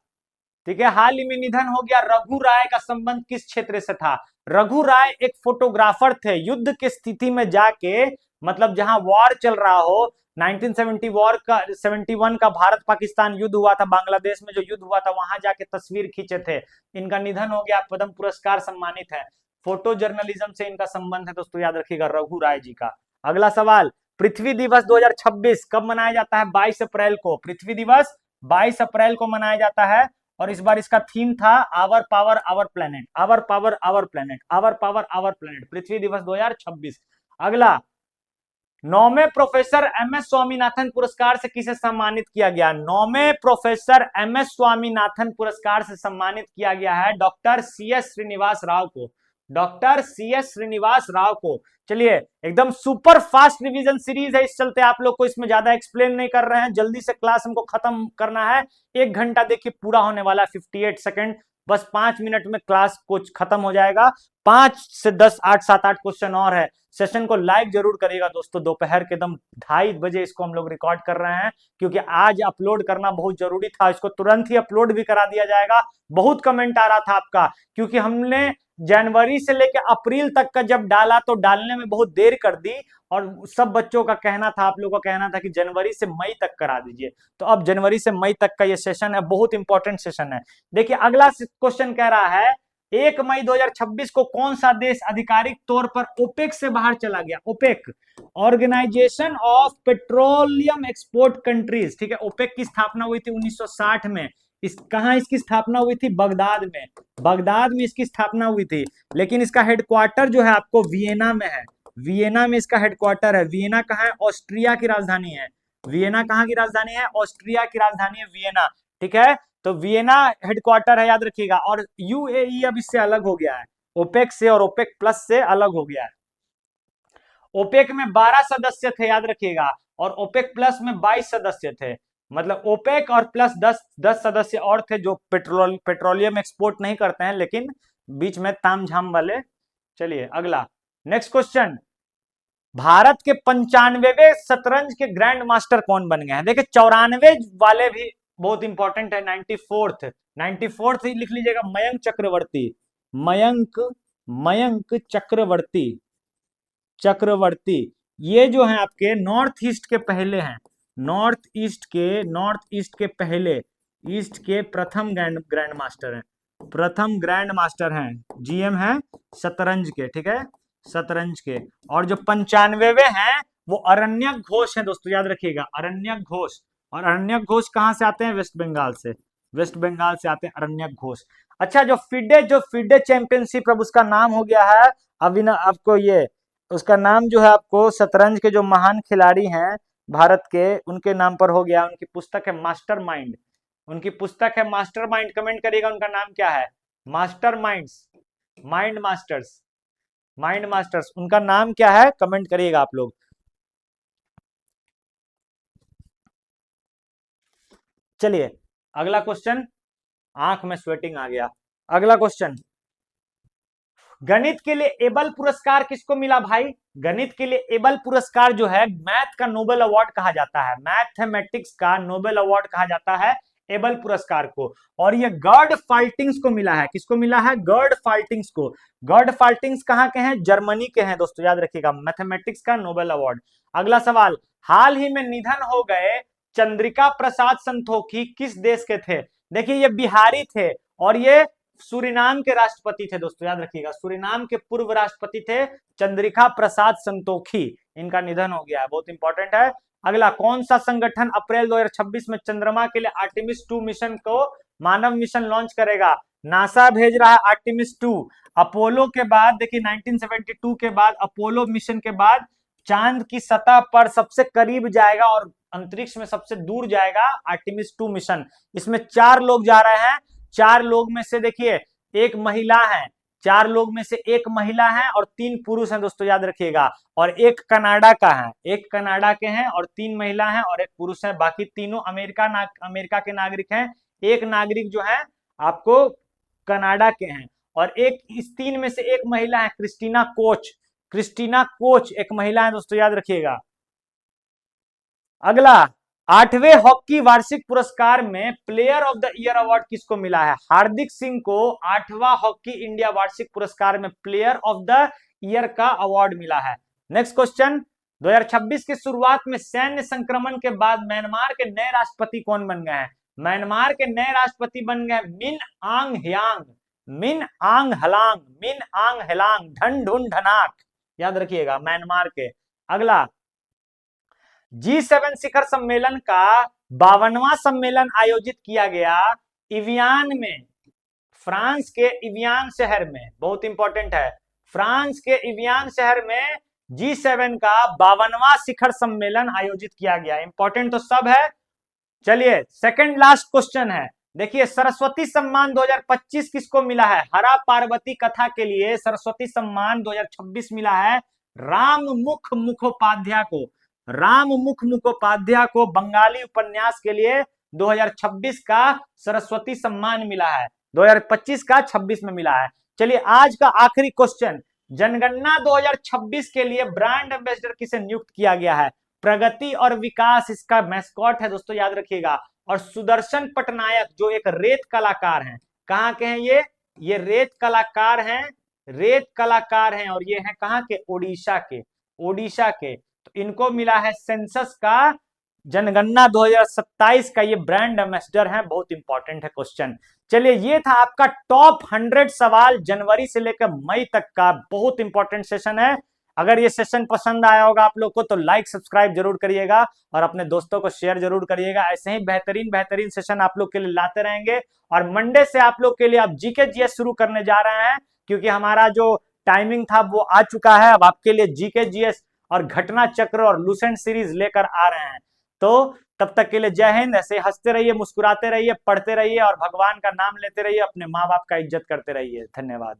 ठीक है, हाल ही में निधन हो गया रघु राय का संबंध किस क्षेत्र से था? रघु राय एक फोटोग्राफर थे, युद्ध की स्थिति में जाके, मतलब जहां वॉर चल रहा हो, 1970 वॉर का 71 का भारत पाकिस्तान युद्ध हुआ था, बांग्लादेश में जो युद्ध हुआ था वहां जाके तस्वीर खींचे थे। इनका निधन हो गया, पद्म पुरस्कार सम्मानित है, फोटो जर्नलिज्म से इनका संबंध है दोस्तों, याद रखिएगा, रघु राय जी का। अगला सवाल, पृथ्वी दिवस 2026 कब मनाया जाता है? 22 अप्रैल को। पृथ्वी दिवस 22 अप्रैल को मनाया जाता है, और इस बार इसका थीम था our power our planet, our power our planet, our power our planet, पृथ्वी दिवस 2026। अगला, 9वें प्रोफेसर MS स्वामीनाथन पुरस्कार से किसे सम्मानित किया गया? 9वें प्रोफेसर MS स्वामीनाथन पुरस्कार से सम्मानित किया गया है डॉक्टर CS श्रीनिवास राव को, डॉक्टर CS श्रीनिवास राव को। चलिए एकदम सुपर फास्ट रिवीजन सीरीज है, इस चलते आप लोग को इसमें ज्यादा एक्सप्लेन नहीं कर रहे हैं, जल्दी से क्लास हमको खत्म करना है। 1 घंटा देखिए पूरा होने वाला, 58 सेकंड, बस 5 मिनट में क्लास कुछ खत्म हो जाएगा। 5 से 10, 8, 7, 8 क्वेश्चन और है। सेशन को लाइक जरूर करिएगा दोस्तों, दोपहर के दम 2:30 बजे इसको हम लोग रिकॉर्ड कर रहे हैं, क्योंकि आज अपलोड करना बहुत जरूरी था, इसको तुरंत ही अपलोड भी करा दिया जाएगा। बहुत कमेंट आ रहा था आपका, क्योंकि हमने जनवरी से लेकर अप्रैल तक का जब डाला तो डालने में बहुत देर कर दी, और सब बच्चों का कहना था, आप लोगों का कहना था कि जनवरी से मई तक करा दीजिए, तो अब जनवरी से मई तक का ये सेशन है, बहुत इंपॉर्टेंट सेशन है। देखिए अगला क्वेश्चन कह रहा है, 1 मई 2026 को कौन सा देश आधिकारिक तौर पर ओपेक से बाहर चला गया? OPEC, organisation of petroleum export countries, ठीक है, ओपेक की स्थापना हुई थी 1960 में। कहां इसकी स्थापना हुई थी? बगदाद में, बगदाद में इसकी स्थापना हुई थी। लेकिन इसका हेडक्वार्टर जो है आपको वियना में है, वियना में इसका हेडक्वार्टर है। वियना कहाँ है? ऑस्ट्रिया की राजधानी है। वियना कहाँ की राजधानी है? ऑस्ट्रिया की राजधानी है वियना, ठीक है, तो वियना हेडक्वार्टर है, याद रखिएगा। और UAE अब इससे अलग हो गया है, ओपेक से और ओपेक प्लस से अलग हो गया है। ओपेक में 12 सदस्य थे, याद रखिएगा, और ओपेक प्लस में 22 सदस्य थे। मतलब ओपेक और प्लस 10 सदस्य और थे जो पेट्रोलियम एक्सपोर्ट नहीं करते हैं, लेकिन बीच में तामझाम वाले। चलिए अगला, नेक्स्ट क्वेश्चन, भारत के 95वें शतरंज के ग्रैंड मास्टर कौन बन गए हैं? देखिए 94 वाले भी बहुत इंपॉर्टेंट है। 94th लिख लीजिएगा, मयंक चक्रवर्ती। मयंक चक्रवर्ती ये जो है आपके नॉर्थ ईस्ट के पहले हैं, नॉर्थ ईस्ट के पहले, ईस्ट के प्रथम ग्रैंड मास्टर हैं, जीएम है शतरंज के, ठीक है, शतरंज के। और जो 95वें हैं वो अरण्यक घोष हैं दोस्तों, याद रखिएगा, अरण्यक घोष। और अरण्यक घोष कहां से आते हैं? वेस्ट बंगाल से आते हैं अरण्यक घोष। अच्छा, जो फिडे चैंपियनशिप, अब उसका नाम हो गया है अभी ना आपको, ये उसका नाम जो है आपको शतरंज के जो महान खिलाड़ी हैं भारत के, उनके नाम पर हो गया। उनकी पुस्तक है मास्टरमाइंड, कमेंट करिएगा उनका नाम क्या है? माइंड मास्टर्स उनका नाम क्या है? कमेंट करिएगा आप लोग। चलिए अगला क्वेश्चन, आंख में स्वेटिंग आ गया। अगला क्वेश्चन, गणित के लिए एबल पुरस्कार किसको मिला भाई? गणित के लिए एबल पुरस्कार जो है मैथ का नोबेल अवार्ड कहा जाता है, मैथमेटिक्स का नोबेल अवार्ड कहा जाता है एबल पुरस्कार को। और ये गर्ड फाल्टिंग्स को मिला है। किसको मिला है? गर्ड फाल्टिंग्स को। गर्ड फाल्टिंग्स कहां के हैं? जर्मनी के हैं दोस्तों, याद रखिएगा, मैथमेटिक्स का नोबेल अवार्ड। अगला सवाल, हाल ही में निधन हो गए चंद्रिका प्रसाद संतोखी किस देश के थे? देखिए ये बिहारी थे और ये सूरीनाम के राष्ट्रपति थे दोस्तों, याद रखिएगा, सूरीनाम के पूर्व राष्ट्रपति थे चंद्रिका प्रसाद संतोखी। इनका निधन हो गया है, बहुत इंपॉर्टेंट है। अगला, कौन सा संगठन अप्रैल 2026 में चंद्रमा के लिए आर्टेमिस 2 मिशन को मानव मिशन लॉन्च करेगा? नासा भेज रहा है आर्टेमिस 2। अपोलो के बाद देखिए 1972 के बाद, अपोलो मिशन के बाद चांद की सतह पर सबसे करीब जाएगा और अंतरिक्ष में सबसे दूर जाएगा आर्टेमिस 2 मिशन। इसमें 4 लोग जा रहे हैं। 4 लोग में से देखिए एक महिला है, 4 लोग में से एक महिला है और 3 पुरुष हैं दोस्तों, याद रखिएगा। और एक कनाडा का है, एक कनाडा के हैं और 3 महिला हैं और एक पुरुष है। बाकी तीनों अमेरिका के नागरिक हैं। एक नागरिक जो है आपको कनाडा के हैं और एक, इस 3 में से एक महिला है, क्रिस्टीना कोच एक महिला है दोस्तों, याद रखिएगा। अगला, 8वें हॉकी वार्षिक पुरस्कार में player of the year award किसको मिला है? हार्दिक सिंह को 8वां हॉकी इंडिया वार्षिक पुरस्कार में प्लेयर ऑफ द ईयर का अवार्ड मिला है। नेक्स्ट क्वेश्चन, 2026 की शुरुआत में सैन्य संक्रमण के बाद म्यांमार के नए राष्ट्रपति कौन बन गए हैं? म्यांमार के नए राष्ट्रपति बन गए मिन आंग हलांग ढन ढूंढ ढनाक, याद रखिएगा, म्यांमार के। अगला, G7 शिखर सम्मेलन का 52वां सम्मेलन आयोजित किया गया इवियान में, फ्रांस के इवियान शहर में। बहुत इंपॉर्टेंट है, फ्रांस के इवियान शहर में G7 का 52वां शिखर सम्मेलन आयोजित किया गया। इंपॉर्टेंट तो सब है। चलिए सेकंड लास्ट क्वेश्चन है, देखिए सरस्वती सम्मान 2025 किसको मिला है? हरा पार्वती कथा के लिए सरस्वती सम्मान 2026 मिला है राममुख मुखोपाध्याय को बंगाली उपन्यास के लिए 2026 का सरस्वती सम्मान मिला है। 2025 का 26 में मिला है। चलिए आज का आखिरी क्वेश्चन, जनगणना 2026 के लिए ब्रांड एम्बेसडर किसे नियुक्त किया गया है? प्रगति और विकास इसका मैस्कॉट है दोस्तों, याद रखिएगा। और सुदर्शन पटनायक जो एक रेत कलाकार हैं, कहाँ के हैं ये रेत कलाकार हैं और ये हैं कहाँ के? ओडिशा के। तो इनको मिला है सेंसस का, जनगणना 2027 का ये ब्रांड एम्बेसडर है। बहुत इंपॉर्टेंट है क्वेश्चन। चलिए ये था आपका टॉप 100 सवाल जनवरी से लेकर मई तक का, बहुत इंपॉर्टेंट सेशन है। अगर ये सेशन पसंद आया होगा आप लोग को तो लाइक सब्सक्राइब जरूर करिएगा और अपने दोस्तों को शेयर जरूर करिएगा। ऐसे ही बेहतरीन सेशन आप लोग के लिए लाते रहेंगे। और मंडे से आप लोग के लिए अब जीके जीएस शुरू करने जा रहे हैं, क्योंकि हमारा जो टाइमिंग था वो आ चुका है। अब आपके लिए जीके जीएस और घटना चक्र और लूसेंट सीरीज लेकर आ रहे हैं। तो तब तक के लिए जय हिंद। ऐसे हंसते रहिए, मुस्कुराते रहिए, पढ़ते रहिए और भगवान का नाम लेते रहिए, अपने माँ बाप का इज्जत करते रहिए। धन्यवाद।